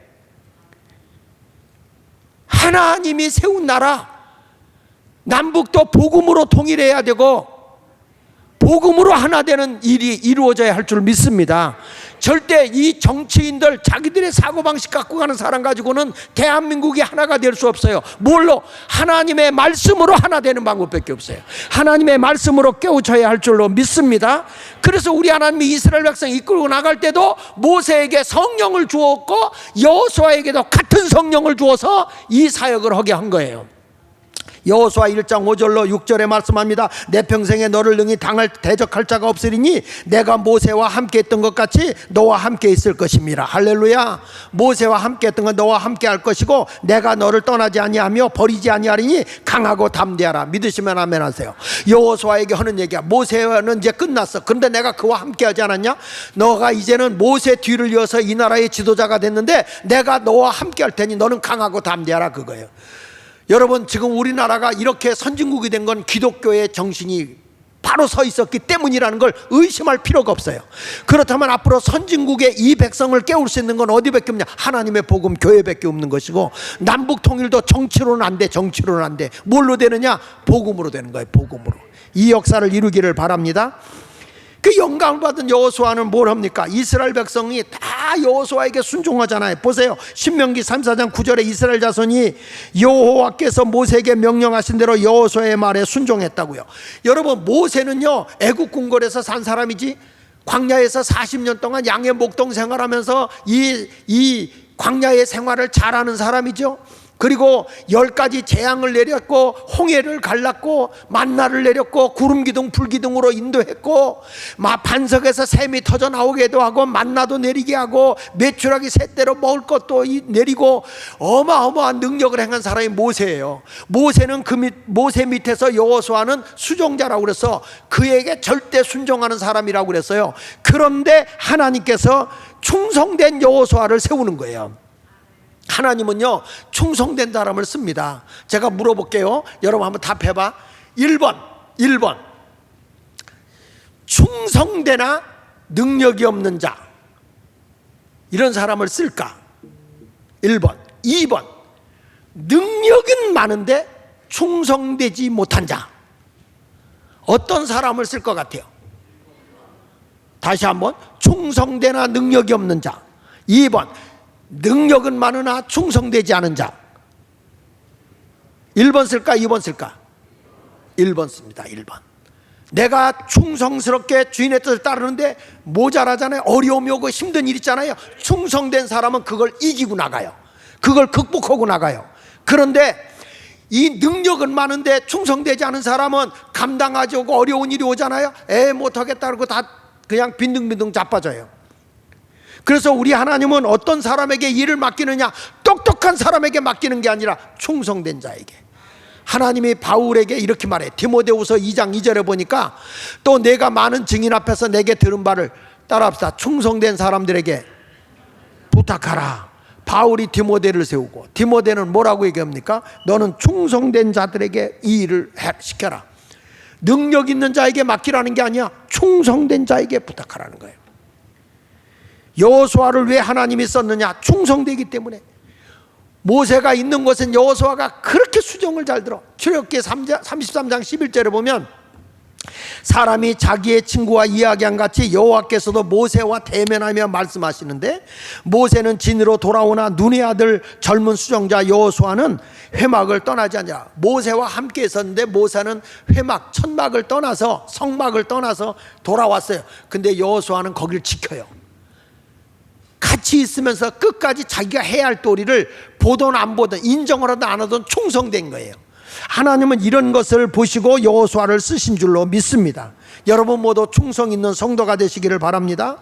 Speaker 1: 하나님이 세운 나라, 남북도 복음으로 통일해야 되고 복음으로 하나 되는 일이 이루어져야 할 줄 믿습니다. 절대 이 정치인들 자기들의 사고방식 갖고 가는 사람 가지고는 대한민국이 하나가 될 수 없어요. 뭘로? 하나님의 말씀으로 하나 되는 방법밖에 없어요. 하나님의 말씀으로 깨우쳐야 할 줄로 믿습니다. 그래서 우리 하나님이 이스라엘 백성 이끌고 나갈 때도 모세에게 성령을 주었고 여호수아에게도 같은 성령을 주어서 이 사역을 하게 한 거예요. 여호수아 1장 5절로 6절에 말씀합니다. 내 평생에 너를 능히 당할 대적할 자가 없으리니 내가 모세와 함께 했던 것 같이 너와 함께 있을 것입니다. 할렐루야. 모세와 함께 했던 건 너와 함께 할 것이고 내가 너를 떠나지 아니하며 버리지 아니하리니 강하고 담대하라. 믿으시면 아멘 하세요. 여호수아에게 하는 얘기야. 모세는 이제 끝났어. 그런데 내가 그와 함께 하지 않았냐? 너가 이제는 모세 뒤를 이어서 이 나라의 지도자가 됐는데 내가 너와 함께 할 테니 너는 강하고 담대하라, 그거예요. 여러분, 지금 우리나라가 이렇게 선진국이 된 건 기독교의 정신이 바로 서 있었기 때문이라는 걸 의심할 필요가 없어요. 그렇다면 앞으로 선진국의 이 백성을 깨울 수 있는 건 어디밖에 없냐? 하나님의 복음, 교회밖에 없는 것이고, 남북 통일도 정치로는 안 돼. 정치로는 안 돼. 뭘로 되느냐? 복음으로 되는 거예요. 복음으로. 이 역사를 이루기를 바랍니다. 그 영광을 받은 여호수아는 뭘 합니까? 이스라엘 백성이 다 여호수아에게 순종하잖아요. 보세요. 신명기 34장 9절에 이스라엘 자손이 여호와께서 모세에게 명령하신 대로 여호수아의 말에 순종했다고요. 여러분, 모세는요 애국 궁궐에서 산 사람이지, 광야에서 40년 동안 양의 목동 생활하면서 이 광야의 생활을 잘하는 사람이죠. 그리고 10가지 재앙을 내렸고 홍해를 갈랐고 만나를 내렸고 구름기둥 불기둥으로 인도했고 반석에서 샘이 터져 나오게도 하고 만나도 내리게 하고 메추라기 새대로 먹을 것도 내리고 어마어마한 능력을 행한 사람이 모세예요. 모세는 모세 밑에서 여호수아는 수종자라고 그래서 그에게 절대 순종하는 사람이라고 그랬어요. 그런데 하나님께서 충성된 여호수아를 세우는 거예요. 하나님은요 충성된 사람을 씁니다. 제가 물어볼게요. 여러분 한번 답해봐. 1번 충성되나 능력이 없는 자, 이런 사람을 쓸까? 1번. 2번 능력은 많은데 충성되지 못한 자, 어떤 사람을 쓸 것 같아요? 다시 한번. 충성되나 능력이 없는 자. 2번 능력은 많으나 충성되지 않은 자. 1번 쓸까? 2번 쓸까? 1번 씁니다. 1번. 내가 충성스럽게 주인의 뜻을 따르는데 모자라잖아요. 어려움이 오고 힘든 일 있잖아요. 충성된 사람은 그걸 이기고 나가요. 그걸 극복하고 나가요. 그런데 이 능력은 많은데 충성되지 않은 사람은 감당하지 오고 어려운 일이 오잖아요. 못하겠다 그러고 다 그냥 빈둥빈둥 자빠져요. 그래서 우리 하나님은 어떤 사람에게 일을 맡기느냐, 똑똑한 사람에게 맡기는 게 아니라 충성된 자에게. 하나님이 바울에게 이렇게 말해. 디모데후서 2장 2절에 보니까 또 내가 많은 증인 앞에서 내게 들은 바를 따라합시다. 충성된 사람들에게 부탁하라. 바울이 디모데를 세우고, 디모데는 뭐라고 얘기합니까? 너는 충성된 자들에게 이 일을 시켜라. 능력 있는 자에게 맡기라는 게 아니야. 충성된 자에게 부탁하라는 거예요. 여호수아를 왜 하나님이 썼느냐? 충성되기 때문에. 모세가 있는 곳은 여호수아가 그렇게 수정을 잘 들어. 출애굽기 33장 11절에 보면 사람이 자기의 친구와 이야기한 같이 여호와께서도 모세와 대면하며 말씀하시는데, 모세는 진으로 돌아오나 눈의 아들 젊은 수정자 여호수아는 회막을 떠나지 않냐. 모세와 함께 있었는데 모세는 회막 천막을 떠나서, 성막을 떠나서 돌아왔어요. 근데 여호수아는 거기를 지켜요. 같이 있으면서 끝까지 자기가 해야 할 도리를 보든 안 보든, 인정을 하든 안 하든 충성된 거예요. 하나님은 이런 것을 보시고 여호수아를 쓰신 줄로 믿습니다. 여러분 모두 충성 있는 성도가 되시기를 바랍니다.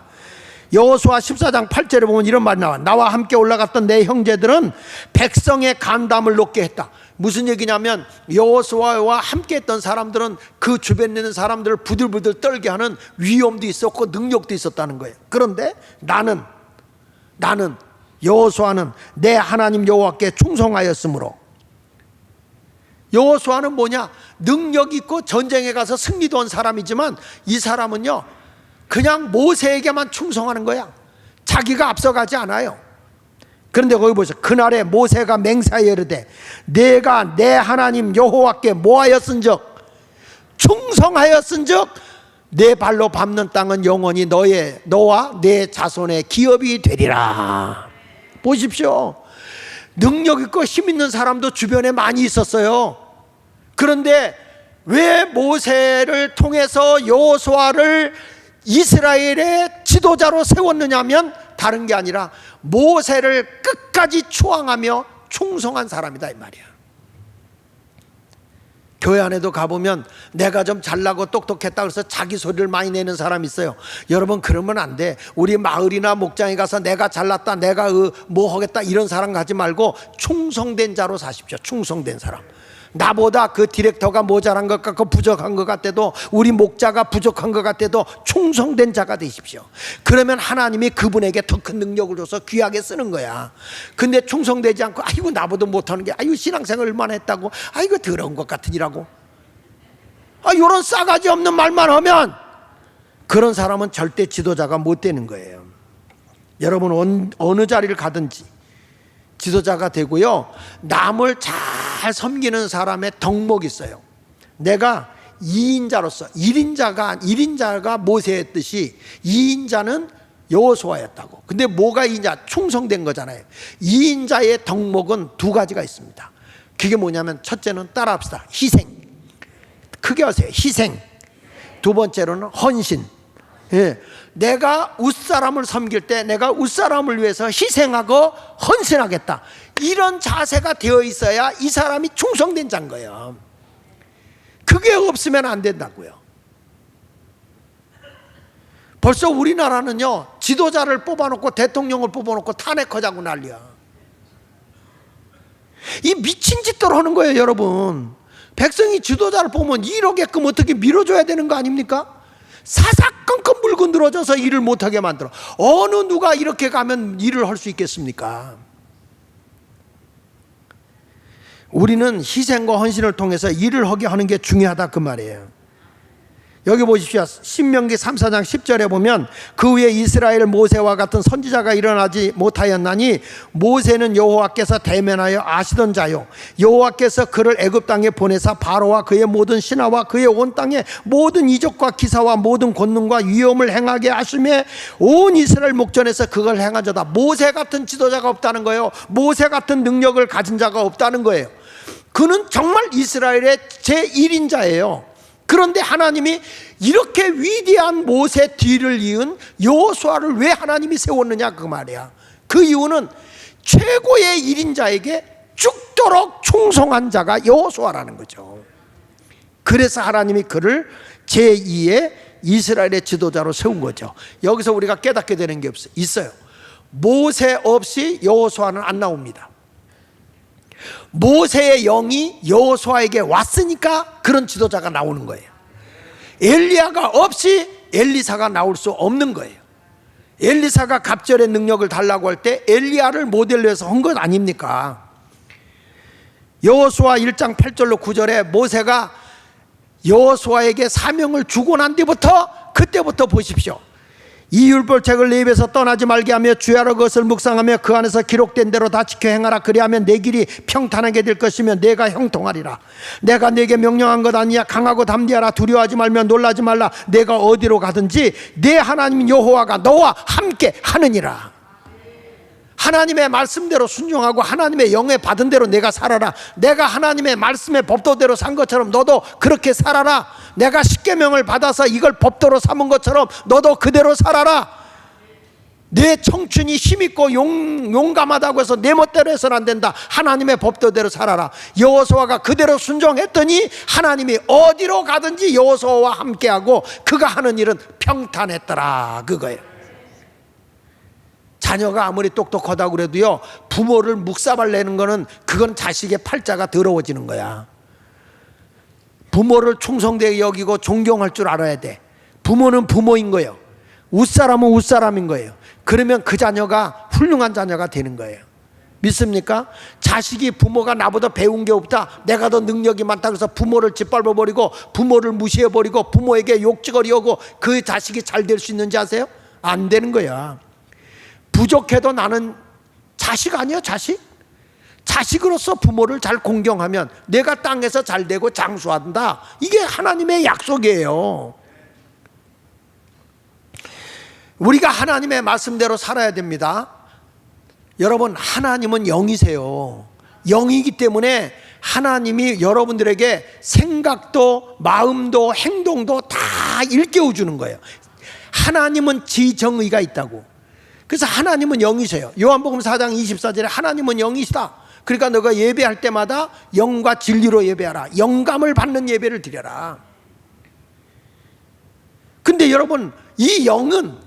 Speaker 1: 여호수아 14장 8절에 보면 이런 말이 나와. 나와 함께 올라갔던 내 형제들은 백성의 간담을 높게 했다. 무슨 얘기냐면 여호수아와 함께 했던 사람들은 그 주변에 있는 사람들을 부들부들 떨게 하는 위엄도 있었고 능력도 있었다는 거예요. 그런데 나는 여호수아는 내 하나님 여호와께 충성하였으므로. 여호수아는 뭐냐? 능력 있고 전쟁에 가서 승리도 한 사람이지만 이 사람은요 그냥 모세에게만 충성하는 거야. 자기가 앞서가지 않아요. 그런데 거기 보세요. 그날에 모세가 맹세하여 이르되 내가 내 하나님 여호와께 뭐하였은즉, 충성하였은즉 내 발로 밟는 땅은 영원히 너와 내 자손의 기업이 되리라. 보십시오. 능력 있고 힘 있는 사람도 주변에 많이 있었어요. 그런데 왜 모세를 통해서 여호수아를 이스라엘의 지도자로 세웠느냐 하면 다른 게 아니라 모세를 끝까지 추앙하며 충성한 사람이다 이 말이야. 교회 안에도 가보면 내가 좀 잘나고 똑똑했다 그래서 자기 소리를 많이 내는 사람이 있어요. 여러분 그러면 안 돼. 우리 마을이나 목장에 가서 내가 잘났다, 내가 뭐 하겠다 이런 사람 가지 말고 충성된 자로 사십시오. 충성된 사람. 나보다 그 디렉터가 모자란 것 같고 부족한 것 같아도, 우리 목자가 부족한 것 같아도 충성된 자가 되십시오. 그러면 하나님이 그분에게 더 큰 능력을 줘서 귀하게 쓰는 거야. 근데 충성되지 않고 아이고 나보다 못하는 게, 아이고 신앙생활 얼마나 했다고, 아이고 더러운 것 같으니라고, 이런 싸가지 없는 말만 하면 그런 사람은 절대 지도자가 못 되는 거예요. 여러분 어느 자리를 가든지 지도자가 되고요, 남을 잘 섬기는 사람의 덕목이 있어요. 내가 2인자로서 1인자가 모세였듯이 2인자는 여호수아였다고. 근데 뭐가 2인자? 충성된 거잖아요. 2인자의 덕목은 두 가지가 있습니다. 그게 뭐냐면 첫째는 따라합시다. 희생. 크게 하세요. 희생. 두 번째로는 헌신. 예. 내가 웃사람을 섬길 때 내가 웃사람을 위해서 희생하고 헌신하겠다, 이런 자세가 되어 있어야 이 사람이 충성된 자인 거예요. 그게 없으면 안 된다고요. 벌써 우리나라는요 지도자를 뽑아놓고 대통령을 뽑아놓고 탄핵하자고 난리야. 이 미친 짓들 하는 거예요. 여러분, 백성이 지도자를 뽑으면 이러게끔 어떻게 밀어줘야 되는 거 아닙니까? 사사건건 물고 늘어져서 일을 못하게 만들어. 어느 누가 이렇게 가면 일을 할 수 있겠습니까? 우리는 희생과 헌신을 통해서 일을 하게 하는 게 중요하다 그 말이에요. 여기 보십시오. 신명기 3,4장 10절에 보면 그 후에 이스라엘 모세와 같은 선지자가 일어나지 못하였나니 모세는 여호와께서 대면하여 아시던 자요, 여호와께서 그를 애굽 땅에 보내사 바로와 그의 모든 신하와 그의 온 땅에 모든 이적과 기사와 모든 권능과 위엄을 행하게 하심에 온 이스라엘 목전에서 그걸 행하자다. 모세 같은 지도자가 없다는 거예요. 모세 같은 능력을 가진 자가 없다는 거예요. 그는 정말 이스라엘의 제1인자예요. 그런데 하나님이 이렇게 위대한 모세 뒤를 이은 여호수아를 왜 하나님이 세웠느냐 그 말이야. 그 이유는 최고의 1인자에게 죽도록 충성한 자가 여호수아라는 거죠. 그래서 하나님이 그를 제2의 이스라엘의 지도자로 세운 거죠. 여기서 우리가 깨닫게 되는 게 있어요. 모세 없이 여호수아는 안 나옵니다. 모세의 영이 여호수아에게 왔으니까 그런 지도자가 나오는 거예요. 엘리야가 없이 엘리사가 나올 수 없는 거예요. 엘리사가 갑절의 능력을 달라고 할 때 엘리야를 모델로 해서 한 것 아닙니까? 여호수아 1장 8절로 9절에 모세가 여호수아에게 사명을 주고 난 뒤부터 그때부터 보십시오. 이 율법책을 내 입에서 떠나지 말게 하며 주야로 그것을 묵상하며 그 안에서 기록된 대로 다 지켜 행하라. 그리하면 내 길이 평탄하게 될 것이며 내가 형통하리라. 내가 내게 명령한 것 아니냐. 강하고 담대하라. 두려워하지 말며 놀라지 말라. 내가 어디로 가든지 내 하나님 여호와가 너와 함께 하느니라. 하나님의 말씀대로 순종하고 하나님의 영에 받은 대로 내가 살아라. 내가 하나님의 말씀의 법도대로 산 것처럼 너도 그렇게 살아라. 내가 십계명을 받아서 이걸 법도로 삼은 것처럼 너도 그대로 살아라. 내 청춘이 힘있고 용감하다고 해서 내 멋대로 해서는 안 된다. 하나님의 법도대로 살아라. 여호수아가 그대로 순종했더니 하나님이 어디로 가든지 여호수아와 함께하고 그가 하는 일은 평탄했더라 그거예요. 자녀가 아무리 똑똑하다고 그래도요, 부모를 묵사발 내는 거는 그건 자식의 팔자가 더러워지는 거야. 부모를 충성되게 여기고 존경할 줄 알아야 돼. 부모는 부모인 거예요. 웃사람은 웃사람인 거예요. 그러면 그 자녀가 훌륭한 자녀가 되는 거예요. 믿습니까? 자식이 부모가 나보다 배운 게 없다, 내가 더 능력이 많다 그래서 부모를 짓밟아버리고 부모를 무시해버리고 부모에게 욕지거리 하고 그 자식이 잘 될 수 있는지 아세요? 안 되는 거야. 부족해도 나는 자식 아니야, 자식? 자식으로서 부모를 잘 공경하면 내가 땅에서 잘 되고 장수한다. 이게 하나님의 약속이에요. 우리가 하나님의 말씀대로 살아야 됩니다. 여러분, 하나님은 영이세요. 영이기 때문에 하나님이 여러분들에게 생각도 마음도 행동도 다 일깨워 주는 거예요. 하나님은 지정의가 있다고. 그래서 하나님은 영이세요. 요한복음 4장 24절에 하나님은 영이시다. 그러니까 너가 예배할 때마다 영과 진리로 예배하라. 영감을 받는 예배를 드려라. 근데 여러분, 이 영은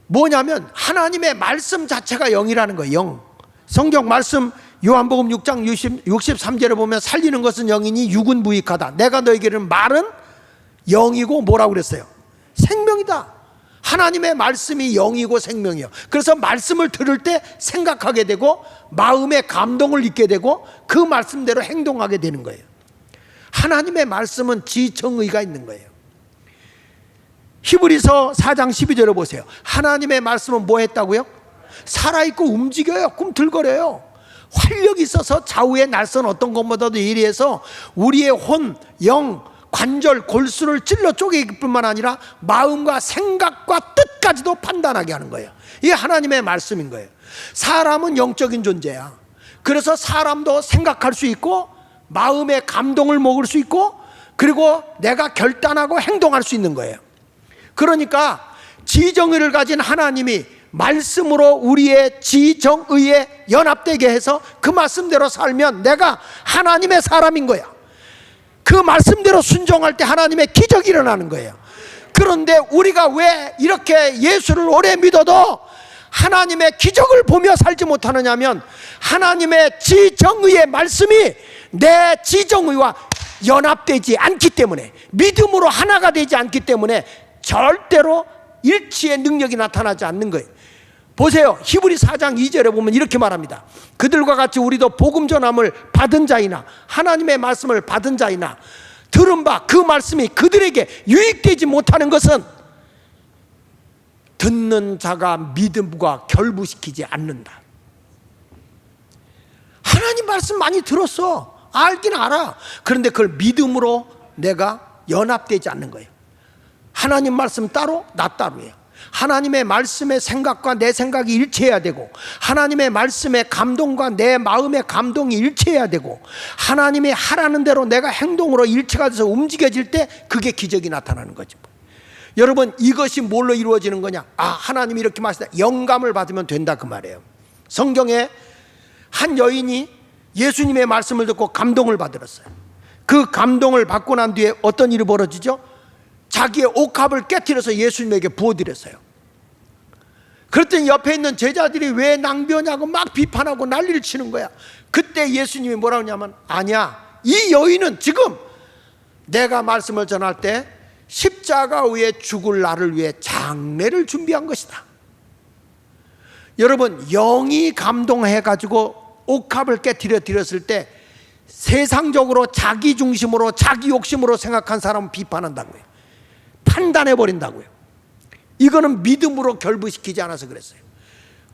Speaker 1: 뭐냐면 하나님의 말씀 자체가 영이라는 거예요. 영. 성경 말씀 요한복음 6장 63절에 보면 살리는 것은 영이니 육은 무익하다. 내가 너에게는 말은 영이고 뭐라고 그랬어요? 생명이다. 하나님의 말씀이 영이고 생명이에요. 그래서 말씀을 들을 때 생각하게 되고 마음의 감동을 잊게 되고 그 말씀대로 행동하게 되는 거예요. 하나님의 말씀은 지정의가 있는 거예요. 히브리서 4장 12절을 보세요. 하나님의 말씀은 뭐 했다고요? 살아있고 움직여요. 꿈틀거려요. 활력이 있어서 좌우의 날선 어떤 것보다도 예리해서 우리의 혼, 영, 관절, 골수를 찔러 쪼개길 뿐만 아니라 마음과 생각과 뜻까지도 판단하게 하는 거예요. 이게 하나님의 말씀인 거예요. 사람은 영적인 존재야. 그래서 사람도 생각할 수 있고 마음의 감동을 먹을 수 있고 그리고 내가 결단하고 행동할 수 있는 거예요. 그러니까 지정의를 가진 하나님이 말씀으로 우리의 지정의에 연합되게 해서 그 말씀대로 살면 내가 하나님의 사람인 거야. 그 말씀대로 순종할 때 하나님의 기적이 일어나는 거예요. 그런데 우리가 왜 이렇게 예수를 오래 믿어도 하나님의 기적을 보며 살지 못하느냐 하면 하나님의 지정의의 말씀이 내 지정의와 연합되지 않기 때문에, 믿음으로 하나가 되지 않기 때문에 절대로 일치의 능력이 나타나지 않는 거예요. 보세요. 히브리 4장 2절에 보면 이렇게 말합니다. 그들과 같이 우리도 복음 전함을 받은 자이나 하나님의 말씀을 받은 자이나 들은 바 그 말씀이 그들에게 유익되지 못하는 것은 듣는 자가 믿음과 결부시키지 않는다. 하나님 말씀 많이 들었어. 알긴 알아. 그런데 그걸 믿음으로 내가 연합되지 않는 거예요. 하나님 말씀 따로 나 따로예요. 하나님의 말씀의 생각과 내 생각이 일치해야 되고, 하나님의 말씀의 감동과 내 마음의 감동이 일치해야 되고, 하나님이 하라는 대로 내가 행동으로 일치가 돼서 움직여질 때 그게 기적이 나타나는 거죠. 여러분, 이것이 뭘로 이루어지는 거냐? 하나님이 이렇게 말씀하시다. 영감을 받으면 된다, 그 말이에요. 성경에 한 여인이 예수님의 말씀을 듣고 감동을 받았어요. 그 감동을 받고 난 뒤에 어떤 일이 벌어지죠? 자기의 옥합을 깨트려서 예수님에게 부어드렸어요. 그랬더니 옆에 있는 제자들이 왜 낭비하냐고 막 비판하고 난리를 치는 거야. 그때 예수님이 뭐라고 하냐면, 아니야, 이 여인은 지금 내가 말씀을 전할 때 십자가 위에 죽을 나를 위해 장례를 준비한 것이다. 여러분, 영이 감동해가지고 옥합을 깨트려 드렸을 때 세상적으로 자기 중심으로 자기 욕심으로 생각한 사람은 비판한다고요. 판단해버린다고요. 이거는 믿음으로 결부시키지 않아서 그랬어요.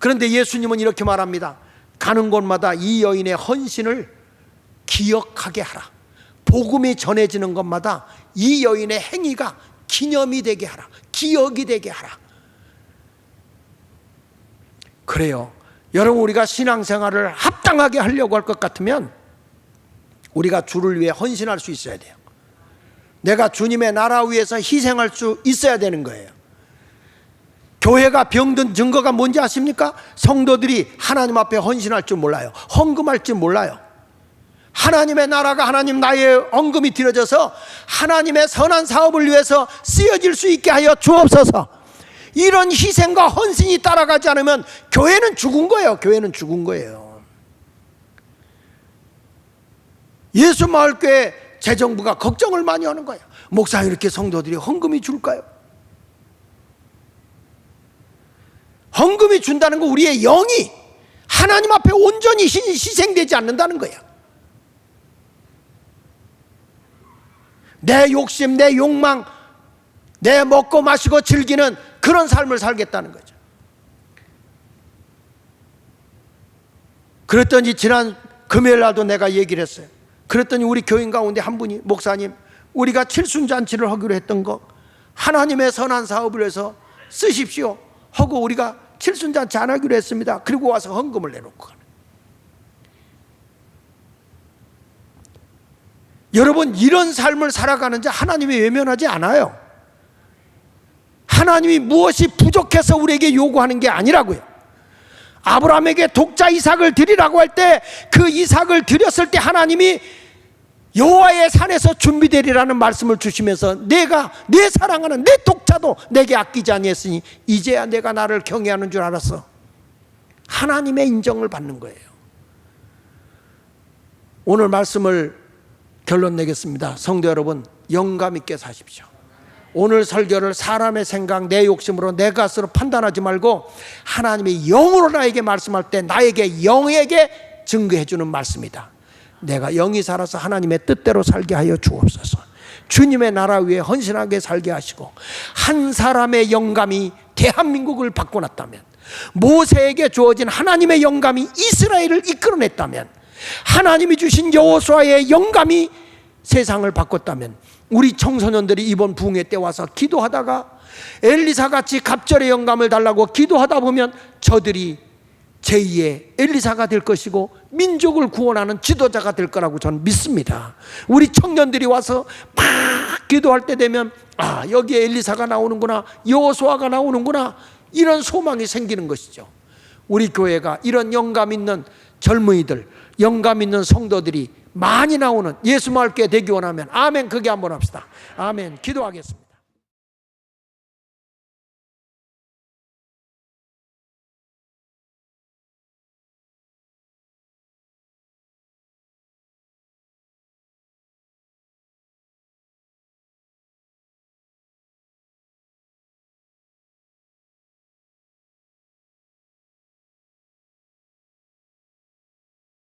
Speaker 1: 그런데 예수님은 이렇게 말합니다. 가는 곳마다 이 여인의 헌신을 기억하게 하라. 복음이 전해지는 것마다 이 여인의 행위가 기념이 되게 하라. 기억이 되게 하라. 그래요. 여러분, 우리가 신앙생활을 합당하게 하려고 할 것 같으면 우리가 주를 위해 헌신할 수 있어야 돼요. 내가 주님의 나라 위해서 희생할 수 있어야 되는 거예요. 교회가 병든 증거가 뭔지 아십니까? 성도들이 하나님 앞에 헌신할 줄 몰라요. 헌금할 줄 몰라요. 하나님의 나라가, 하나님 나의 헌금이 드려져서 하나님의 선한 사업을 위해서 쓰여질 수 있게 하여 주옵소서. 이런 희생과 헌신이 따라가지 않으면 교회는 죽은 거예요. 교회는 죽은 거예요. 예수마을교회 재정부가 걱정을 많이 하는 거예요. 목사님, 이렇게 성도들이 헌금이 줄까요? 헌금이 준다는 건 우리의 영이 하나님 앞에 온전히 희생되지 않는다는 거야. 내 욕심, 내 욕망, 내 먹고 마시고 즐기는 그런 삶을 살겠다는 거죠. 그랬더니 지난 금요일 날도 내가 얘기를 했어요. 그랬더니 우리 교인 가운데 한 분이, 목사님, 우리가 칠순잔치를 하기로 했던 거 하나님의 선한 사업을 해서 쓰십시오 하고 우리가 칠순잔치 안 하기로 했습니다. 그리고 와서 헌금을 내놓고 가는. 여러분, 이런 삶을 살아가는 자 하나님이 외면하지 않아요. 하나님이 무엇이 부족해서 우리에게 요구하는 게 아니라고요. 아브라함에게 독자 이삭을 드리라고 할 때 그 이삭을 드렸을 때 하나님이 여호와의 산에서 준비되리라는 말씀을 주시면서 내가 내 사랑하는 내 독자도 내게 아끼지 아니했으니 이제야 내가 나를 경외하는 줄 알았어. 하나님의 인정을 받는 거예요. 오늘 말씀을 결론 내겠습니다. 성도 여러분, 영감 있게 사십시오. 오늘 설교를 사람의 생각, 내 욕심으로, 내 것으로 판단하지 말고 하나님의 영으로 나에게 말씀할 때 나에게 영에게 증거해 주는 말씀이다. 내가 영이 살아서 하나님의 뜻대로 살게 하여 주옵소서. 주님의 나라 위에 헌신하게 살게 하시고, 한 사람의 영감이 대한민국을 바꿔놨다면, 모세에게 주어진 하나님의 영감이 이스라엘을 이끌어냈다면, 하나님이 주신 여호수아의 영감이 세상을 바꿨다면, 우리 청소년들이 이번 부흥회 때 와서 기도하다가 엘리사같이 갑절의 영감을 달라고 기도하다 보면 저들이 제2의 엘리사가 될 것이고 민족을 구원하는 지도자가 될 거라고 저는 믿습니다. 우리 청년들이 와서 막 기도할 때 되면 여기에 엘리사가 나오는구나, 여호수아가 나오는구나, 이런 소망이 생기는 것이죠. 우리 교회가 이런 영감 있는 젊은이들, 영감 있는 성도들이 많이 나오는 예수마을교회 되기 원하면 아멘, 그게 한번 합시다. 아멘. 기도하겠습니다.